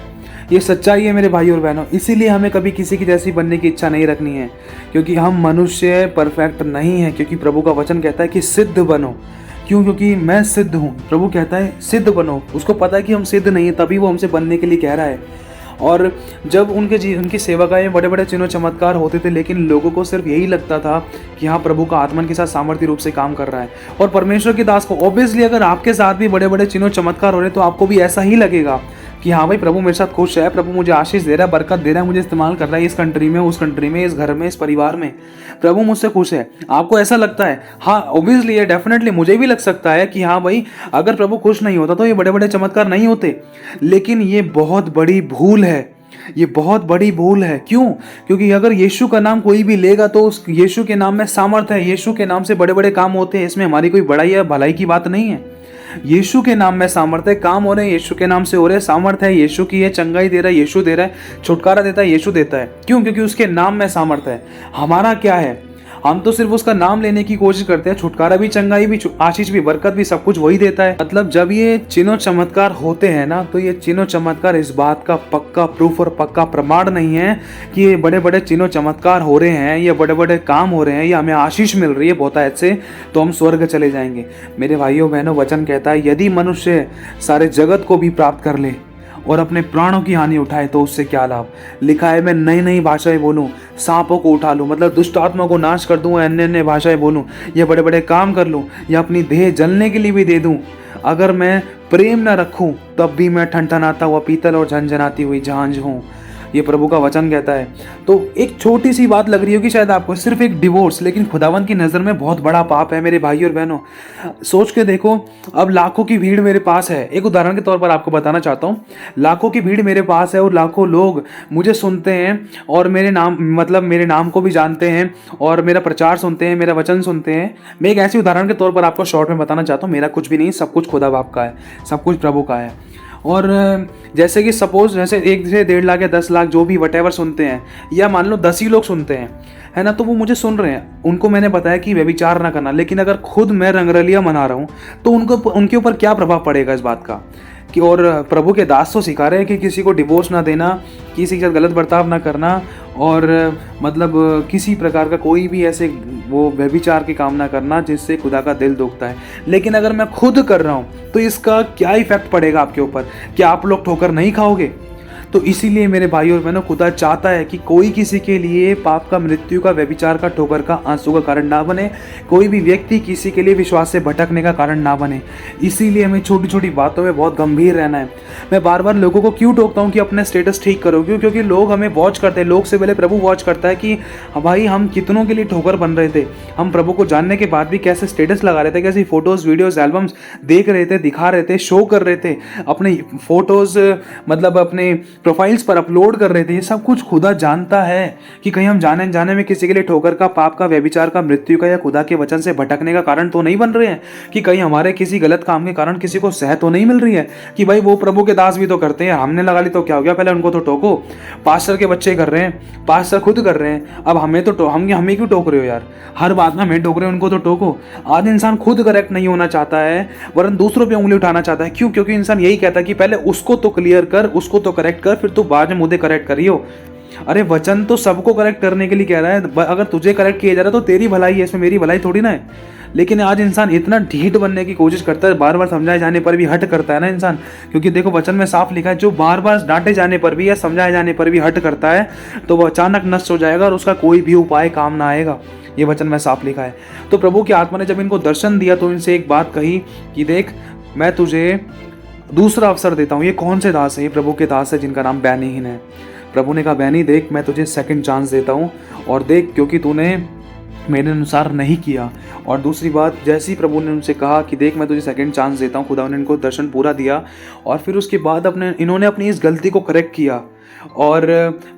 ये सच्चाई है मेरे भाई और बहनों। इसीलिए हमें कभी किसी की जैसी बनने की इच्छा नहीं रखनी है, क्योंकि हम मनुष्य परफेक्ट नहीं है। क्योंकि प्रभु का वचन कहता है कि सिद्ध बनो। क्यों? क्योंकि मैं सिद्ध हूँ। प्रभु कहता है सिद्ध बनो। उसको पता है कि हम सिद्ध नहीं है, तभी वो हमसे बनने के लिए कह रहा है। और जब उनकी सेवकाएं बड़े बड़े चिन्ह चमत्कार होते थे, लेकिन लोगों को सिर्फ यही लगता था कि हाँ प्रभु का आत्मा के साथ सामर्थ्य रूप से काम कर रहा है। और परमेश्वर के दास को ऑब्वियसली अगर आपके साथ भी बड़े बड़े चिन्ह चमत्कार हो रहे हैं तो आपको भी ऐसा ही लगेगा कि हाँ भाई प्रभु मेरे साथ खुश है, प्रभु मुझे आशीष दे रहा है, बरकत दे रहा है, मुझे इस्तेमाल कर रहा है इस कंट्री में, उस कंट्री में, इस घर में, इस परिवार में, प्रभु मुझसे खुश है। आपको ऐसा लगता है? हाँ ऑब्वियसली है, डेफिनेटली मुझे भी लग सकता है कि हाँ भाई अगर प्रभु खुश नहीं होता तो ये बड़े बड़े चमत्कार नहीं होते। लेकिन ये बहुत बड़ी भूल है, ये बहुत बड़ी भूल है। क्यों? क्योंकि अगर यीशु का नाम कोई भी लेगा तो उस यीशु के नाम में सामर्थ है, यीशु के नाम से बड़े बड़े काम होते हैं। इसमें हमारी कोई बड़ाई या भलाई की बात नहीं है। यीशु के नाम में सामर्थ्य है, काम हो रहे हैं यीशु के नाम से हो रहे हैं, सामर्थ्य है यीशु की है, चंगाई दे रहा है यीशु दे रहा है, छुटकारा देता है यीशु देता है। क्यों? क्योंकि उसके नाम में सामर्थ्य है। हमारा क्या है? हम तो सिर्फ उसका नाम लेने की कोशिश करते हैं। छुटकारा भी, चंगाई भी, आशीष भी, बरकत भी, सब कुछ वही देता है। मतलब जब ये चिन्ह चमत्कार होते हैं ना, तो ये चिन्ह चमत्कार इस बात का पक्का प्रूफ और पक्का प्रमाण नहीं है कि ये बड़े बड़े चिन्ह चमत्कार हो रहे हैं, ये बड़े बड़े काम हो रहे हैं, या हमें आशीष मिल रही है बहुतायत से तो हम स्वर्ग चले जाएंगे। मेरे भाइयों बहनों, वचन कहता है यदि मनुष्य सारे जगत को भी प्राप्त कर ले और अपने प्राणों की हानि उठाए तो उससे क्या लाभ। लिखा है मैं नई नई भाषाएं बोलूं, सांपों को उठा लूं, मतलब दुष्ट आत्मा को नाश कर दूं, अन्य अन्य भाषाएं बोलूं, या बड़े बड़े काम कर लूं, या अपनी देह जलने के लिए भी दे दूं, अगर मैं प्रेम न रखूं तब भी मैं ठनठनाता हुआ पीतल और झनझनाती हुई झांझ हूं। ये प्रभु का वचन कहता है। तो एक छोटी सी बात लग रही होगी शायद आपको, सिर्फ एक डिवोर्स, लेकिन खुदावन की नज़र में बहुत बड़ा पाप है मेरे भाई और बहनों। सोच के देखो, अब लाखों की भीड़ मेरे पास है, एक उदाहरण के तौर पर आपको बताना चाहता हूँ। लाखों की भीड़ मेरे पास है और लाखों लोग मुझे सुनते हैं और मेरे नाम को भी जानते हैं और मेरा प्रचार सुनते हैं, मेरा वचन सुनते हैं। मैं एक ऐसी उदाहरण के तौर पर आपको शॉर्ट में बताना चाहता हूँ। मेरा कुछ भी नहीं, सब कुछ खुदा बाप का है, सब कुछ प्रभु का है। और जैसे कि सपोज जैसे 1 से 1.5 लाख या 10 लाख जो भी वटेवर सुनते हैं, या मान लो 10 ही लोग सुनते हैं, है ना, तो वो मुझे सुन रहे हैं। उनको मैंने बताया कि व्यभिचार ना करना, लेकिन अगर खुद मैं रंगरलिया मना रहा हूँ तो उनके ऊपर क्या प्रभाव पड़ेगा इस बात का कि। और प्रभु के दास तो सिखा रहे हैं कि किसी को डिवोर्स ना देना, किसी के साथ गलत बर्ताव ना करना, और मतलब किसी प्रकार का कोई भी ऐसे वो व्यभिचार की काम ना करना जिससे खुदा का दिल दुखता है। लेकिन अगर मैं खुद कर रहा हूँ तो इसका क्या इफेक्ट पड़ेगा आपके ऊपर? क्या आप लोग ठोकर नहीं खाओगे? तो इसीलिए मेरे भाई और बहनों, खुदा चाहता है कि कोई किसी के लिए पाप का, मृत्यु का, व्यभिचार का, ठोकर का, आंसू का कारण ना बने। कोई भी व्यक्ति किसी के लिए विश्वास से भटकने का कारण ना बने। इसीलिए हमें छोटी छोटी बातों में बहुत गंभीर रहना है। मैं बार बार लोगों को क्यों टोकता हूँ कि अपने स्टेटस ठीक करो? क्यों? क्योंकि लोग हमें वॉच करते हैं। लोग से पहले प्रभु वॉच करता है कि भाई हम कितनों के लिए ठोकर बन रहे थे। हम प्रभु को जानने के बाद भी कैसे स्टेटस लगा रहे थे, कैसी फोटोज़, वीडियोज़, एल्बम्स देख रहे थे, दिखा रहे थे, शो कर रहे थे, अपने फोटोज़ मतलब अपने प्रोफाइल्स पर अपलोड कर रहे थे। ये सब कुछ खुदा जानता है कि कहीं हम जाने में किसी के लिए ठोकर का, पाप का, व्यभिचार का, मृत्यु का या खुदा के वचन से भटकने का कारण तो नहीं बन रहे हैं, कि कहीं हमारे किसी गलत काम के कारण किसी को सह तो नहीं मिल रही है कि भाई वो प्रभु के दास भी तो करते हैं, हमने लगा ली तो क्या हो गया, पहले उनको तो टोको। पास्टर के बच्चे कर रहे हैं, पास्टर खुद कर रहे हैं, अब हमें तो हमें क्यों टोक रहे हो यार? हर बात में हमें टोक रहे हो, उनको तो टोको। आज इंसान खुद करेक्ट नहीं होना चाहता है, वरन दूसरों पे उंगली उठाना चाहता है। क्यों? क्योंकि इंसान यही कहता है कि पहले उसको तो क्लियर कर, उसको तो करेक्ट कर, फिर तू बाद में मुझे करेक्ट करियो। अरे वचन तो सबको करेक्ट करने के लिए कह रहा है। अगर तुझे करेक्ट किया जा रहा है तो तेरी भलाई है, इसमें मेरी भलाई थोड़ी ना है। लेकिन आज इंसान इतना ढीठ बनने की कोशिश करता है, बार बार समझाए जाने पर भी हट करता है ना इंसान। क्योंकि देखो वचन में साफ लिखा है, जो बार बार डांटे जाने पर भी या समझाए जाने पर भी हट करता है तो वह अचानक नष्ट हो जाएगा और उसका कोई भी उपाय काम ना आएगा। ये वचन में साफ लिखा है। तो प्रभु की आत्मा ने जब इनको दर्शन दिया तो इनसे एक बात कही कि देख, मैं तुझे दूसरा अवसर देता हूँ। ये कौन से दास है? ये प्रभु के दास है जिनका नाम बैनीहीन है। प्रभु ने कहा, बैनी देख, मैं तुझे सेकंड चांस देता हूँ और देख, क्योंकि तूने मेरे अनुसार नहीं किया। और दूसरी बात, जैसे ही प्रभु ने उनसे कहा कि देख मैं तुझे सेकंड चांस देता हूँ, खुदा ने इनको दर्शन पूरा दिया और फिर उसके बाद इन्होंने अपनी इस गलती को करेक्ट किया और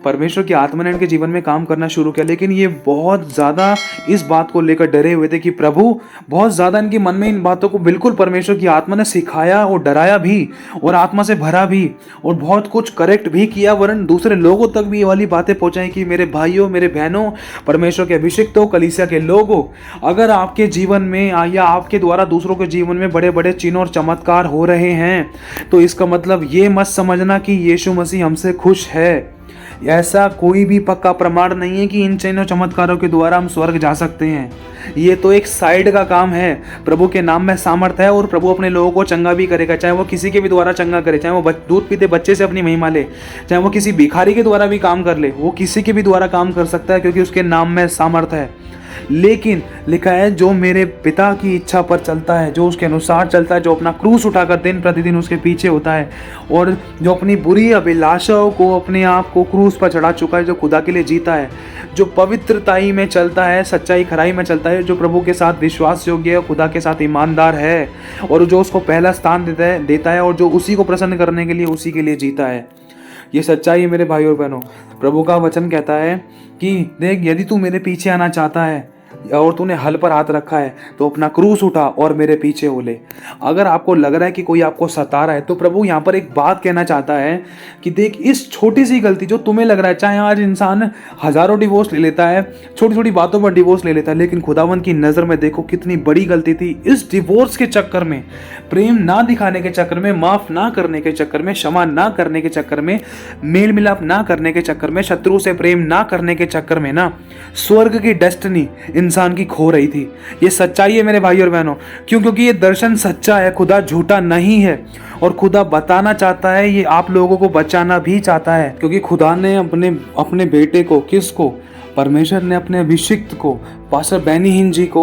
परमेश्वर की आत्मा ने इनके जीवन में काम करना शुरू किया। लेकिन ये बहुत ज़्यादा इस बात को लेकर डरे हुए थे कि प्रभु, बहुत ज़्यादा इनके मन में इन बातों को बिल्कुल परमेश्वर की आत्मा ने सिखाया और डराया भी और आत्मा से भरा भी और बहुत कुछ करेक्ट भी किया, वरन दूसरे लोगों तक भी ये वाली बातें पहुँचाई कि मेरे भाइयों, मेरे बहनों, परमेश्वर के अभिषिक्तों, कलीसिया के लोगों, अगर आपके जीवन में या आपके द्वारा दूसरों के जीवन में बड़े बड़े चिन्ह और चमत्कार हो रहे हैं तो इसका मतलब ये मत समझना कि यीशु मसीह हमसे खुश है। ऐसा कोई भी पक्का प्रमाण नहीं है कि इन चिन्हों चमत्कारों के द्वारा हम स्वर्ग जा सकते हैं। ये तो एक साइड का काम है। प्रभु के नाम में सामर्थ्य है और प्रभु अपने लोगों को चंगा भी करेगा, चाहे वो किसी के भी द्वारा चंगा करे, चाहे वो दूध पीते बच्चे से अपनी महिमा ले, चाहे वो किसी भिखारी के द्वारा भी काम कर ले, वो किसी के भी द्वारा काम कर सकता है क्योंकि उसके नाम में सामर्थ्य है। लेकिन लिखा है, जो मेरे पिता की इच्छा पर चलता है, जो उसके अनुसार चलता है, जो अपना क्रूस उठाकर दिन प्रतिदिन उसके पीछे होता है और जो अपनी बुरी अभिलाषाओं को, अपने आप को क्रूस पर चढ़ा चुका है, जो खुदा के लिए जीता है, जो पवित्रताई में चलता है, सच्चाई खराई में चलता है, जो प्रभु के साथ विश्वास योग्य है, खुदा के साथ ईमानदार है और जो उसको पहला स्थान देता है और जो उसी को प्रसन्न करने के लिए उसी के लिए जीता है। ये सच्चाई है मेरे भाई और बहनों। प्रभु का वचन कहता है कि देख, यदि तू मेरे पीछे आना चाहता है और तूने हल पर हाथ रखा है तो अपना क्रूस उठा और मेरे पीछे हो ले। अगर आपको लग रहा है कि कोई आपको सता रहा है तो प्रभु यहाँ पर एक बात कहना चाहता है कि देख, इस छोटी सी गलती जो तुम्हें लग रहा है, चाहे आज इंसान हजारों डिवोर्स ले लेता है, छोटी छोटी बातों पर डिवोर्स ले लेता है, लेकिन खुदावन की नज़र में देखो कितनी बड़ी गलती थी। इस डिवोर्स के चक्कर में, प्रेम ना दिखाने के चक्कर में, माफ ना करने के चक्कर में, क्षमा ना करने के चक्कर में, मेल मिलाप ना करने के चक्कर में, शत्रु से प्रेम ना करने के चक्कर में ना स्वर्ग की डेस्टिनी इंसान की खो रही थी। ये सच्चाई है मेरे भाई और बहनों। क्यों? क्योंकि ये दर्शन सच्चा है, खुदा झूठा नहीं है और खुदा बताना चाहता है, ये आप लोगों को बचाना भी चाहता है। क्योंकि खुदा ने अपने बेटे को, किसको? परमेश्वर ने अपने अभिषिक्त को, पास्टर बैनीहीन जी को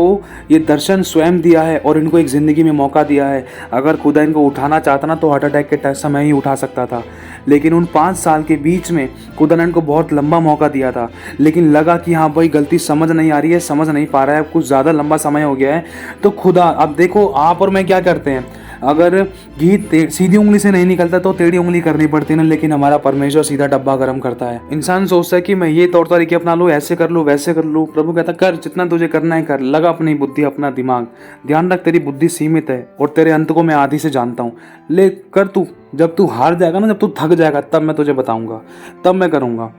ये दर्शन स्वयं दिया है और इनको एक ज़िंदगी में मौका दिया है। अगर खुदा इनको उठाना चाहता ना तो हार्ट अटैक के समय ही उठा सकता था, लेकिन उन 5 साल के बीच में खुदा ने इनको बहुत लंबा मौका दिया था। लेकिन लगा कि हाँ भाई, गलती समझ नहीं आ रही है, समझ नहीं पा रहा है, कुछ ज़्यादा लंबा समय हो गया है। तो खुदा, अब देखो आप और मैं क्या करते हैं, अगर घी सीधी उंगली से नहीं निकलता तो टेढ़ी उंगली करनी पड़ती है ना, लेकिन हमारा परमेश्वर सीधा डब्बा गर्म करता है। इंसान सोचता है कि मैं ये तौर तरीके अपना लूँ, ऐसे कर लूँ, वैसे कर लूँ। प्रभु कहता कर, जितना तुझे करना है कर, लगा अपनी बुद्धि, अपना दिमाग। ध्यान रख, तेरी बुद्धि सीमित है और तेरे अंत को मैं आदि से जानता हूँ। ले कर तू, जब तू हार जाएगा ना, जब तू थक जाएगा, तब मैं तुझे बताऊंगा, तब मैं करूंगा।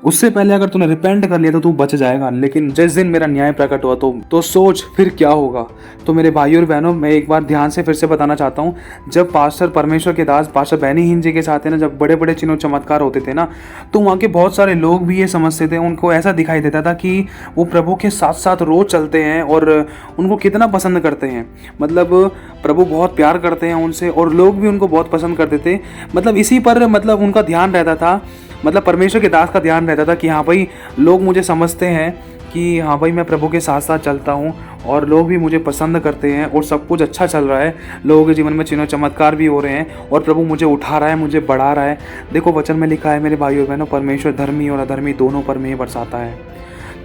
उससे पहले अगर तूने रिपेंट कर लिया तो तू बच जाएगा। लेकिन जिस दिन मेरा न्याय प्रकट हुआ तो सोच फिर क्या होगा। तो मेरे भाइयों और बहनों, मैं एक बार ध्यान से फिर से बताना चाहता हूँ, जब पास्टर परमेश्वर के दास पास्टर बैनीहीन जी के साथ है ना, जब बड़े बड़े चिन्ह चमत्कार होते थे ना, तो वहाँ के बहुत सारे लोग भी ये समझते थे, उनको ऐसा दिखाई देता था कि वो प्रभु के साथ साथ रोज चलते हैं और उनको कितना पसंद करते हैं। मतलब प्रभु बहुत प्यार करते हैं उनसे और लोग भी उनको बहुत पसंद करते थे। मतलब इसी पर मतलब उनका ध्यान रहता था, मतलब परमेश्वर के दास का ध्यान रहता था कि हाँ भाई, लोग मुझे समझते हैं कि हाँ भाई मैं प्रभु के साथ साथ चलता हूँ और लोग भी मुझे पसंद करते हैं और सब कुछ अच्छा चल रहा है, लोगों के जीवन में चिन्ह चमत्कार भी हो रहे हैं और प्रभु मुझे उठा रहा है, मुझे बढ़ा रहा है। देखो वचन में लिखा है मेरे भाइयों बहनों, परमेश्वर धर्मी और अधर्मी दोनों पर मेंह बरसाता है।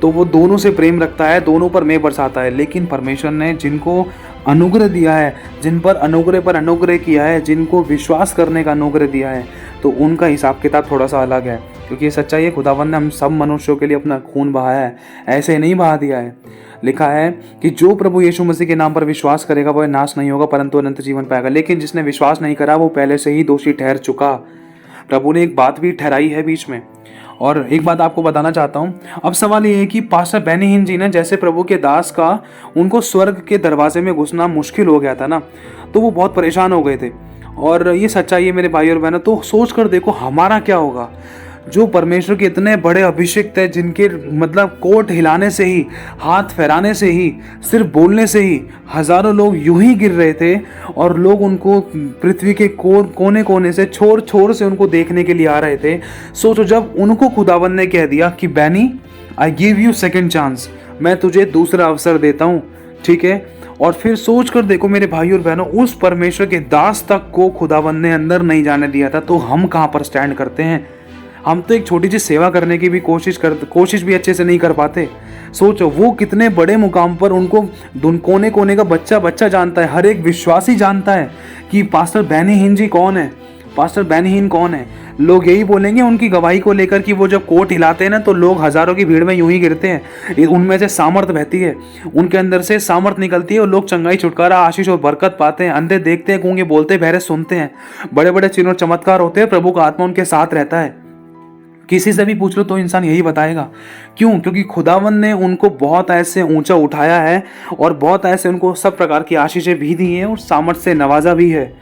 तो वो दोनों से प्रेम रखता है, दोनों पर मेंह बरसाता है। लेकिन परमेश्वर ने जिनको अनुग्रह दिया है, जिन पर अनुग्रह किया है, जिनको विश्वास करने का अनुग्रह दिया है, तो उनका हिसाब किताब थोड़ा सा अलग है। क्योंकि ये सच्चाई है, खुदावंद ने हम सब मनुष्यों के लिए अपना खून बहाया है, ऐसे नहीं बहा दिया है। लिखा है कि जो प्रभु यीशु मसीह के नाम पर विश्वास करेगा वह नाश नहीं होगा परंतु अनंत जीवन पाएगा। लेकिन जिसने विश्वास नहीं करा वो पहले से ही दोषी ठहर चुका। प्रभु ने एक बात भी ठहराई है बीच में, और एक बात आपको बताना चाहता हूँ। अब सवाल ये है कि पास्टर बैनीहीन जी ने जैसे प्रभु के दास का, उनको स्वर्ग के दरवाजे में घुसना मुश्किल हो गया था ना, तो वो बहुत परेशान हो गए थे। और ये सच्चाई है मेरे भाई और बहनों। तो सोच कर देखो हमारा क्या होगा जो परमेश्वर के इतने बड़े अभिषिक्त है, जिनके मतलब कोट हिलाने से ही, हाथ फहराने से ही, सिर्फ बोलने से ही हजारों लोग यूं ही गिर रहे थे और लोग उनको पृथ्वी के कोने कोने से, छोर छोर से उनको देखने के लिए आ रहे थे। सोचो, जब उनको खुदावंद ने कह दिया कि Benny, I give you second chance, मैं तुझे दूसरा अवसर देता हूँ, ठीक है। और फिर सोच कर देखो मेरे भाई और बहनों, उस परमेश्वर के दास तक को खुदावंद ने अंदर नहीं जाने दिया था, तो हम कहाँ पर स्टैंड करते हैं? हम तो एक छोटी सी सेवा करने की भी कोशिश भी अच्छे से नहीं कर पाते। सोचो, वो कितने बड़े मुकाम पर, उनको कोने कोने का बच्चा बच्चा जानता है, हर एक विश्वासी जानता है कि पास्टर बैनी हिन जी कौन है, पास्टर बैनी हिन कौन है। लोग यही बोलेंगे उनकी गवाही को लेकर कि वो जब कोट हिलाते हैं ना, तो लोग हजारों की भीड़ में यूं ही गिरते हैं, उनमें से सामर्थ बहती है, उनके अंदर से सामर्थ निकलती है और लोग चंगाई, छुटकारा, आशीष और बरकत पाते हैं। अंधे देखते हैं, गूंगे बोलते, बहरे सुनते हैं, बड़े बड़े चिन्ह और चमत्कार होते हैं, प्रभु का आत्मा उनके साथ रहता है। किसी से भी पूछ लो तो इंसान यही बताएगा। क्यों? क्योंकि खुदावंद ने उनको बहुत ऐसे ऊंचा उठाया है और बहुत ऐसे उनको सब प्रकार की आशीषें भी दी हैं और सामर्थ से नवाजा भी है।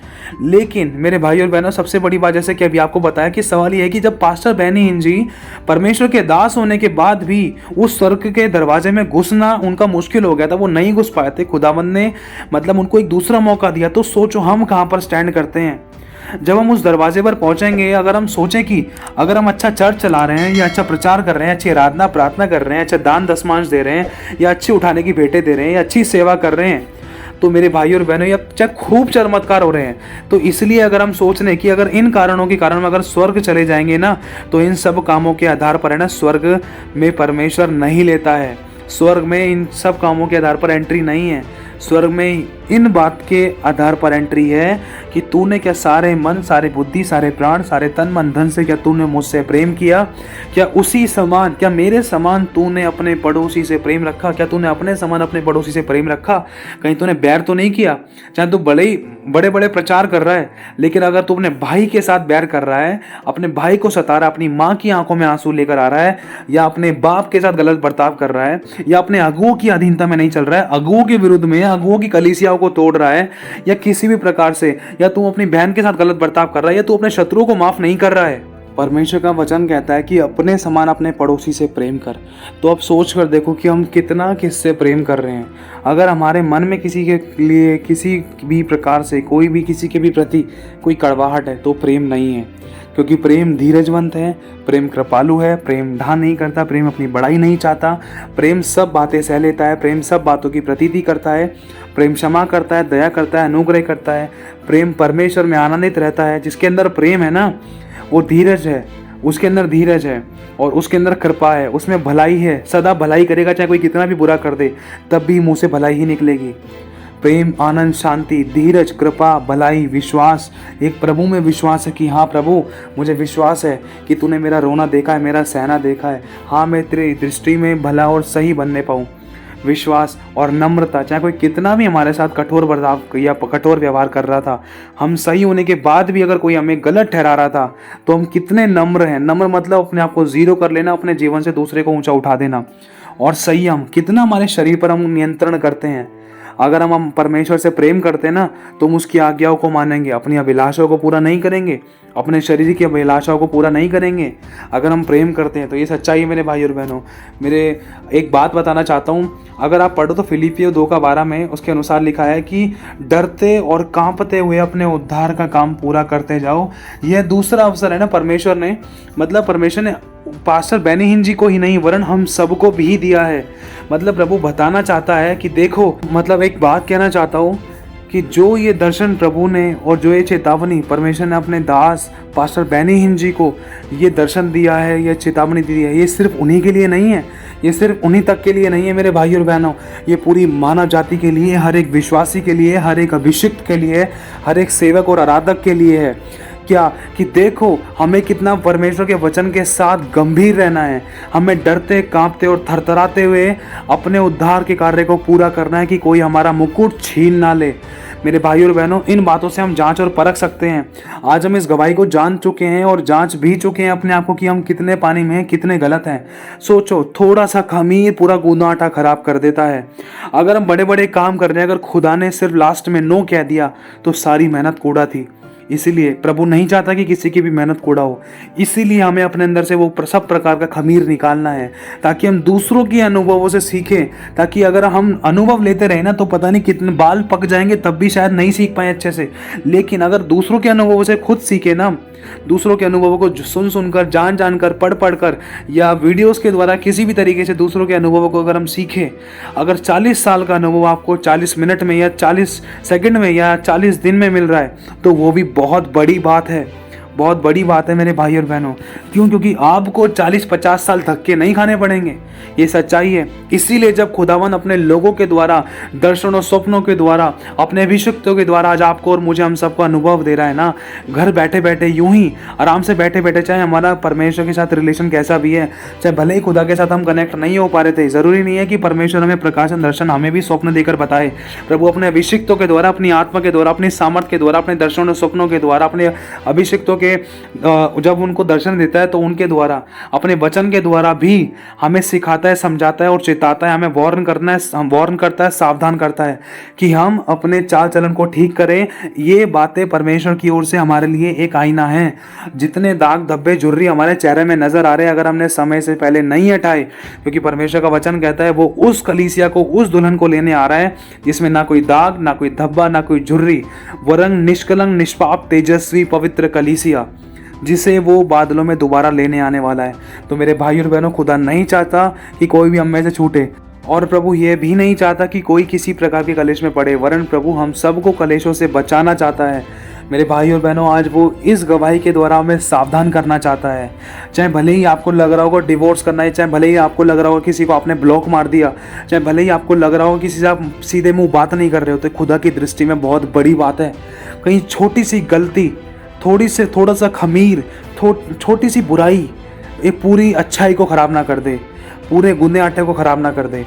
लेकिन मेरे भाई और बहनों, सबसे बड़ी बात, जैसे कि अभी आपको बताया, कि सवाल ये है कि जब पास्टर बैनी हिन जी परमेश्वर के दास होने के बाद भी उस स्वर्ग के दरवाजे में घुसना उनका मुश्किल हो गया था, वो नहीं घुस पाए थे, खुदावंद ने मतलब उनको एक दूसरा मौका दिया। तो सोचो हम कहाँ पर स्टैंड करते हैं जब हम उस दरवाजे पर पहुंचेंगे। अगर हम सोचें कि अगर हम अच्छा चर्च चला रहे हैं, या अच्छा प्रचार कर रहे हैं, अच्छी आराधना प्रार्थना कर रहे हैं, अच्छा दान दशमांश दे रहे हैं, या अच्छी उठाने की भेंटें दे रहे हैं, या अच्छी सेवा कर रहे हैं, तो मेरे भाई और बहनों, या चाहे खूब चमत्कार हो रहे हैं, तो इसलिए अगर हम सोच लें कि अगर इन कारणों के कारण अगर स्वर्ग चले जाएंगे ना, तो इन सब कामों के आधार पर है ना, स्वर्ग में परमेश्वर नहीं लेता है। स्वर्ग में इन सब कामों के आधार पर एंट्री नहीं है। स्वर्ग में इन बात के आधार पर एंट्री है कि तूने क्या सारे मन, सारे बुद्धि, सारे प्राण, सारे तन मन धन से क्या तूने मुझसे प्रेम किया? क्या उसी समान, क्या मेरे समान तूने अपने पड़ोसी से प्रेम रखा? क्या तूने अपने समान अपने पड़ोसी से प्रेम रखा? कहीं तूने बैर तो नहीं किया? चाहे तू बड़े बड़े प्रचार कर रहा है, लेकिन अगर तू अपने भाई के साथ बैर कर रहा है, अपने भाई को सता रहा है, अपनी माँ की आंखों में आंसू लेकर आ रहा है, या अपने बाप के साथ गलत बर्ताव कर रहा है, या अपने अगुओं की अधीनता में नहीं चल रहा है, अगुओं के विरुद्ध में, अगुओं की कलीसियाओं को तोड़ रहा है, या किसी भी प्रकार से, या तू अपनी बहन के साथ गलत बर्ताव कर रहा है, या तू अपने शत्रुओं को माफ नहीं कर रहा है, परमेश्वर का वचन कहता है कि अपने समान अपने पड़ोसी से प्रेम कर। तो अब सोच कर देखो कि हम कितना किससे प्रेम कर रहे हैं। अगर हमारे मन में किसी के लिए किसी भी प्रकार से कोई भी किसी के भी प्रति कोई कड़वाहट है, तो प्रेम नहीं है। क्योंकि प्रेम धीरजवंत है, प्रेम कृपालु है, प्रेम ढान नहीं करता, प्रेम अपनी बड़ाई नहीं चाहता, प्रेम सब बातें सह लेता है, प्रेम सब बातों की प्रतीति करता है, प्रेम क्षमा करता है, दया करता है, अनुग्रह करता है, प्रेम परमेश्वर में आनंदित रहता है। जिसके अंदर प्रेम है ना, वो धीरज है, उसके अंदर धीरज है और उसके अंदर कृपा है, उसमें भलाई है, सदा भलाई करेगा, चाहे कोई कितना भी बुरा कर दे तब भी मुंह से भलाई ही निकलेगी। प्रेम, आनंद, शांति, धीरज, कृपा, भलाई, विश्वास, एक प्रभु में विश्वास है कि हाँ प्रभु, मुझे विश्वास है कि तूने मेरा रोना देखा है, मेरा सहना देखा है, हाँ मैं तेरी दृष्टि में भला और सही बनने पाऊँ। विश्वास और नम्रता, चाहे कोई कितना भी हमारे साथ कठोर बर्ताव या कठोर व्यवहार कर रहा था, हम सही होने के बाद भी अगर कोई हमें गलत ठहरा रहा था, तो हम कितने नम्र हैं। नम्र मतलब अपने आप को जीरो कर लेना, अपने जीवन से दूसरे को ऊंचा उठा देना। और संयम, कितना हमारे शरीर पर हम नियंत्रण करते हैं। अगर हम परमेश्वर से प्रेम करते हैं ना, तो हम उसकी आज्ञाओं को मानेंगे, अपनी अभिलाषाओं को पूरा नहीं करेंगे, अपने शरीर की अभिलाषाओं को पूरा नहीं करेंगे। अगर हम प्रेम करते हैं तो ये सच्चाई है मेरे भाई और बहनों। मेरे एक बात बताना चाहता हूँ, अगर आप पढ़ो तो फिलिपियो 2:12 में उसके अनुसार लिखा है कि डरते और कांपते हुए अपने उद्धार का काम पूरा करते जाओ। यह दूसरा अवसर है ना परमेश्वर ने, मतलब परमेश्वर ने पास्टर बैनी हिन जी को ही नहीं वरन हम सबको भी दिया है। मतलब प्रभु बताना चाहता है कि देखो, मतलब एक बात कहना चाहता हूँ कि जो ये दर्शन प्रभु ने और जो ये चेतावनी परमेश्वर ने अपने दास पास्टर बैनी हिन जी को ये दर्शन दिया है, ये चेतावनी दी है, ये सिर्फ उन्हीं के लिए नहीं है, ये सिर्फ उन्हीं तक के लिए नहीं है मेरे भाई और बहनों, ये पूरी मानव जाति के लिए, हर एक विश्वासी के लिए, हर एक अभिषिक्त के लिए, हर एक सेवक और आराधक के लिए है। क्या कि देखो, हमें कितना परमेश्वर के वचन के साथ गंभीर रहना है, हमें डरते, कांपते और थरथराते हुए अपने उद्धार के कार्य को पूरा करना है कि कोई हमारा मुकुट छीन ना ले। मेरे भाई और बहनों, इन बातों से हम जांच और परख सकते हैं। आज हम इस गवाही को जान चुके हैं और जांच भी चुके हैं अपने आप को कि हम कितने पानी में हैं, कितने गलत हैं। सोचो, थोड़ा सा खमीर पूरा गूंदा आटा खराब कर देता है। अगर हम बड़े बड़े काम कर रहे हैं, अगर खुदा ने सिर्फ लास्ट में नो कह दिया तो सारी मेहनत कूड़ा थी। इसीलिए प्रभु नहीं चाहता कि किसी की भी मेहनत कूड़ा हो। इसीलिए हमें अपने अंदर से वो सब प्रकार का खमीर निकालना है, ताकि हम दूसरों के अनुभवों से सीखें। ताकि अगर हम अनुभव लेते रहे ना तो पता नहीं कितने बाल पक जाएंगे, तब भी शायद नहीं सीख पाए अच्छे से। लेकिन अगर दूसरों के अनुभवों से खुद सीखे ना, दूसरों के अनुभवों को सुन सुनकर, जान जानकर, पढ़ पढ़ कर या वीडियोस के द्वारा किसी भी तरीके से दूसरों के अनुभवों को अगर हम सीखें, अगर 40 साल का अनुभव आपको 40 मिनट में या 40 सेकंड में या 40 दिन में मिल रहा है, तो वो भी बहुत बड़ी बात है, बहुत बड़ी बात है मेरे भाई और बहनों। क्यों? क्योंकि आपको 40-50 साल धक्के नहीं खाने पड़ेंगे, ये सच्चाई है। इसीलिए जब खुदावन अपने लोगों के द्वारा, दर्शनों स्वप्नों के द्वारा, अपने अभिषिक्तों के द्वारा आज आपको और मुझे, हम सबको अनुभव दे रहा है ना, घर बैठे बैठे यूं ही आराम से बैठे बैठे, चाहे हमारा परमेश्वर के साथ रिलेशन कैसा भी है, चाहे भले ही खुदा के साथ हम कनेक्ट नहीं हो पा रहे थे, जरूरी नहीं है कि परमेश्वर हमें प्रकाशन दर्शन हमें भी स्वप्न देकर बताए। प्रभु अपने अभिषिक्तों के द्वारा, अपनी आत्मा के द्वारा, अपनी सामर्थ के द्वारा, अपने दर्शनों स्वप्नों के द्वारा, अपने अभिषिक्तों जब उनको दर्शन देता है तो उनके द्वारा, अपने वचन के द्वारा भी हमें सिखाता है, समझाता है और चेताता है, हमें वार्न करता है, सावधान करता है कि हम अपने चाल चलन को ठीक करें। ये बातें परमेश्वर की ओर से हमारे लिए एक आईना है। जितने दाग धब्बे झुर्री हमारे चेहरे में नजर आ रहे हैं, अगर हमने समय से पहले नहीं हटाए, क्योंकि परमेश्वर का वचन कहता है वो उस कलीसिया को, उस दुल्हन को लेने आ रहा है जिसमें ना कोई दाग, ना कोई धब्बा, ना कोई झुर्री, वरन निष्कलंक, निष्पाप, तेजस्वी, पवित्र कलीसिया, जिसे वो बादलों में दोबारा लेने आने वाला है। तो मेरे भाई और बहनों, खुदा नहीं चाहता कि कोई भी हम में से छूटे, और प्रभु ये भी नहीं चाहता कि कोई किसी प्रकार के कलेश में पड़े, वरन प्रभु हम सबको कलेशों से बचाना चाहता है। मेरे भाई और बहनों, आज वो इस गवाही के द्वारा हमें सावधान करना चाहता है। चाहे भले ही आपको लग रहा होगा डिवोर्स करना है, चाहे भले ही आपको लग रहा होगा किसी को आपने ब्लॉक मार दिया, चाहे भले ही आपको लग रहा होगा किसी से आप सीधे मुंह बात नहीं कर रहे हो, तो खुदा की दृष्टि में बहुत बड़ी बात है। कहीं छोटी सी गलती, थोड़ा सा खमीर, छोटी सी बुराई एक पूरी अच्छाई को खराब ना कर दे, पूरे गूंदे आटे को खराब ना कर दे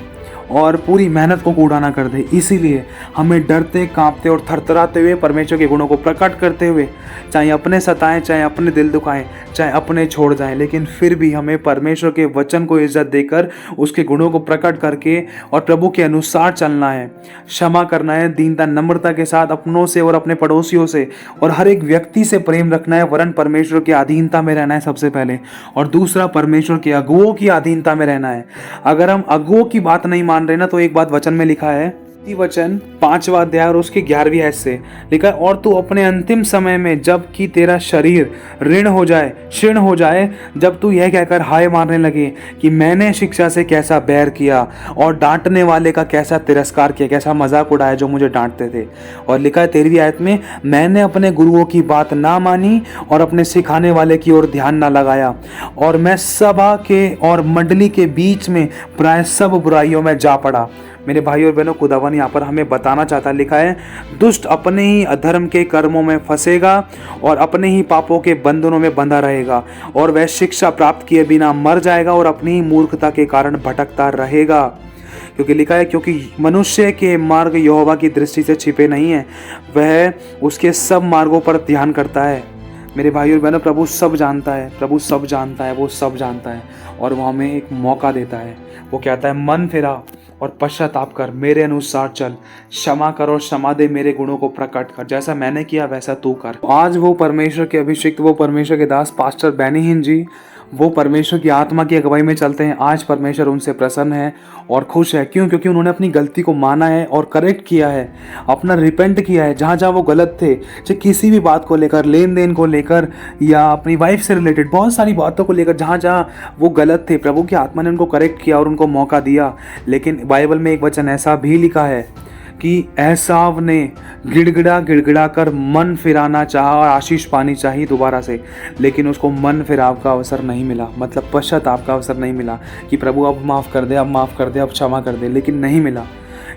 और पूरी मेहनत को कूड़ा ना कर दे। इसीलिए हमें डरते, कांपते और थरथराते हुए परमेश्वर के गुणों को प्रकट करते हुए, चाहे अपने सताएं, चाहे अपने दिल दुखाएं, चाहे अपने छोड़ जाएं, लेकिन फिर भी हमें परमेश्वर के वचन को इज्जत देकर, उसके गुणों को प्रकट करके और प्रभु के अनुसार चलना है। क्षमा करना है, दीनता नम्रता के साथ अपनों से और अपने पड़ोसियों से और हर एक व्यक्ति से प्रेम रखना है, वरन परमेश्वर की अधीनता में रहना है सबसे पहले, और दूसरा परमेश्वर के अगुओं की अधीनता में रहना है। अगर हम अगुओं की बात नहीं मान रहे ना, तो एक बात वचन में लिखा है, वचन 5वां अध्याय और उसकी 11वीं आयत से लिखा है, और तू अपने अंतिम समय में, जब कि तेरा शरीर ऋण हो जाए, जब तू यह कहकर हाय मारने लगे कि मैंने शिक्षा से कैसा बैर किया और डांटने वाले का कैसा तिरस्कार किया, कैसा मजाक उड़ाया जो मुझे डांटते थे। और लिखा है 13वीं आयत में, मैंने अपने गुरुओं की बात ना मानी और अपने सिखाने वाले की ओर ध्यान ना लगाया, और मैं सभा के और मंडली के बीच में प्राय सब बुराइयों में जा पड़ा। मेरे भाई और बहनों, खुदावन यहाँ पर हमें बताना चाहता है, लिखा है, दुष्ट अपने ही अधर्म के कर्मों में फंसेगा और अपने ही पापों के बंधनों में बंधा रहेगा, और वह शिक्षा प्राप्त किए बिना मर जाएगा और अपनी ही मूर्खता के कारण भटकता रहेगा। क्योंकि लिखा है, क्योंकि मनुष्य के मार्ग यहोवा की दृष्टि से छिपे नहीं है, वह उसके सब मार्गों पर ध्यान करता है। मेरे भाई और बहनों, प्रभु सब जानता है, वो सब जानता है, और वो हमें एक मौका देता है। वो कहता है, मन फिरा और पश्चाताप कर, मेरे अनुसार चल, क्षमा कर और क्षमा दे, मेरे गुणों को प्रकट कर, जैसा मैंने किया वैसा तू कर। आज वो परमेश्वर के अभिषिक्त, वो परमेश्वर के दास पास्टर बेनीहीन जी, वो परमेश्वर की आत्मा की अगुवाई में चलते हैं। आज परमेश्वर उनसे प्रसन्न है और खुश है। क्यों? क्योंकि उन्होंने अपनी गलती को माना है और करेक्ट किया है, अपना रिपेंट किया है। जहाँ जहाँ वो गलत थे, चाहे किसी भी बात को लेकर, लेन देन को लेकर या अपनी वाइफ से रिलेटेड बहुत सारी बातों को लेकर, जहाँ जहाँ वो गलत थे, प्रभु की आत्मा ने उनको करेक्ट किया और उनको मौका दिया। लेकिन बाइबल में एक वचन ऐसा भी लिखा है कि एसाव ने गिड़गिड़ा कर मन फिराना चाहा और आशीष पानी चाहिए दोबारा से, लेकिन उसको मन फिराव का अवसर नहीं मिला, मतलब पश्चाताप का अवसर नहीं मिला कि प्रभु अब माफ़ कर दे, अब क्षमा कर दे, लेकिन नहीं मिला।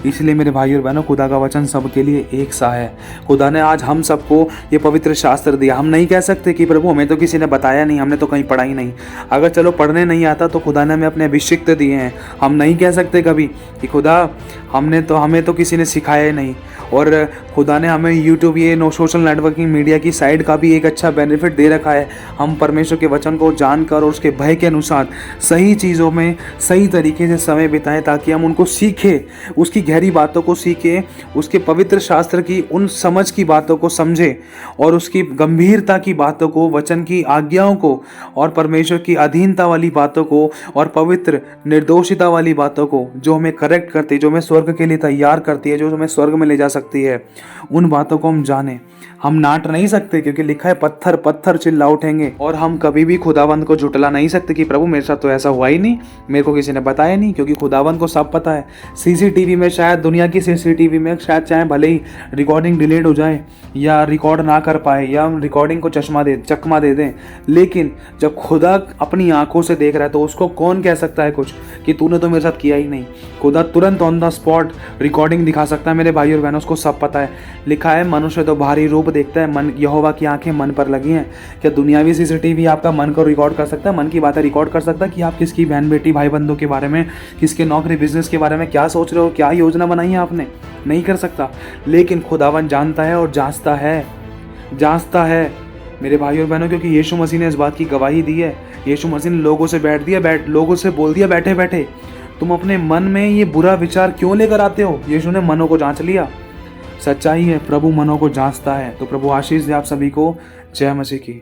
इसलिए मेरे भाई और बहनों, खुदा का वचन सबके लिए एक सा है। खुदा ने आज हम सबको ये पवित्र शास्त्र दिया। हम नहीं कह सकते कि प्रभु हमें तो किसी ने बताया नहीं, हमने तो कहीं पढ़ा ही नहीं। अगर चलो पढ़ने नहीं आता तो खुदा ने हमें अपने अभिषिक्त दिए हैं। हम नहीं कह सकते कभी कि खुदा हमें तो किसी ने सिखाया ही नहीं। और खुदा ने हमें यूट्यूब ये सोशल नेटवर्किंग मीडिया की साइड का भी एक अच्छा बेनिफिट दे रखा है। हम परमेश्वर के वचन को जानकर और उसके भय के अनुसार सही चीज़ों में सही तरीके से समय बिताएं, ताकि हम उनको सीखें, उसकी गहरी बातों को सीखें, उसके पवित्र शास्त्र की उन समझ की बातों को समझें और उसकी गंभीरता की बातों को, वचन की आज्ञाओं को और परमेश्वर की अधीनता वाली बातों को और पवित्र निर्दोषिता वाली बातों को, जो हमें करेक्ट करती है, जो हमें स्वर्ग के लिए तैयार करती है, जो हमें स्वर्ग में ले जा सकती है, उन बातों को हम जानें। हम नाट नहीं सकते, क्योंकि लिखा है पत्थर पत्थर चिल्ला उठेंगे। और हम कभी भी खुदावंद को झुटला नहीं सकते कि प्रभु मेरे साथ तो ऐसा हुआ ही नहीं, मेरे को किसी ने बताया नहीं, क्योंकि खुदावंद को सब पता है। सीसीटीवी में शायद, दुनिया की सीसीटीवी में शायद चाहे भले ही रिकॉर्डिंग डिलीट हो जाए या रिकॉर्ड ना कर पाए या हम रिकॉर्डिंग को चकमा दे दें, लेकिन जब खुदा अपनी आंखों से देख रहा है तो उसको कौन कह सकता है कुछ कि तूने तो मेरे साथ किया ही नहीं। खुदा तुरंत ऑन द स्पॉट रिकॉर्डिंग दिखा सकता है। मेरे भाई और बहनों, उसको सब पता है। लिखा है मनुष्य तो बाहरी रूप देखता है, मन यहोवा की आंखें मन पर लगी हैं। क्या दुनियावी सीसीटीवी आपका मन को रिकॉर्ड कर सकता है, मन की बातें रिकॉर्ड कर सकता है कि आप किसकी बहन बेटी भाई बंधुओं के बारे में, किसके नौकरी बिजनेस के बारे में क्या सोच रहे हो, क्या योजना बनाई है आपने? नहीं कर सकता। लेकिन खुदावन जानता है और जांचता है मेरे भाई और बहनों, क्योंकि यीशु मसीह ने इस बात की गवाही दी है। यीशु मसीह ने लोगों से बोल दिया बैठे बैठे, तुम अपने मन में ये बुरा विचार क्यों लेकर आते हो? यीशु ने मनों को जांच लिया। सच्चाई है, प्रभु मनों को जांचता है। तो प्रभु आशीष दे आप सभी को। जय मसीह की।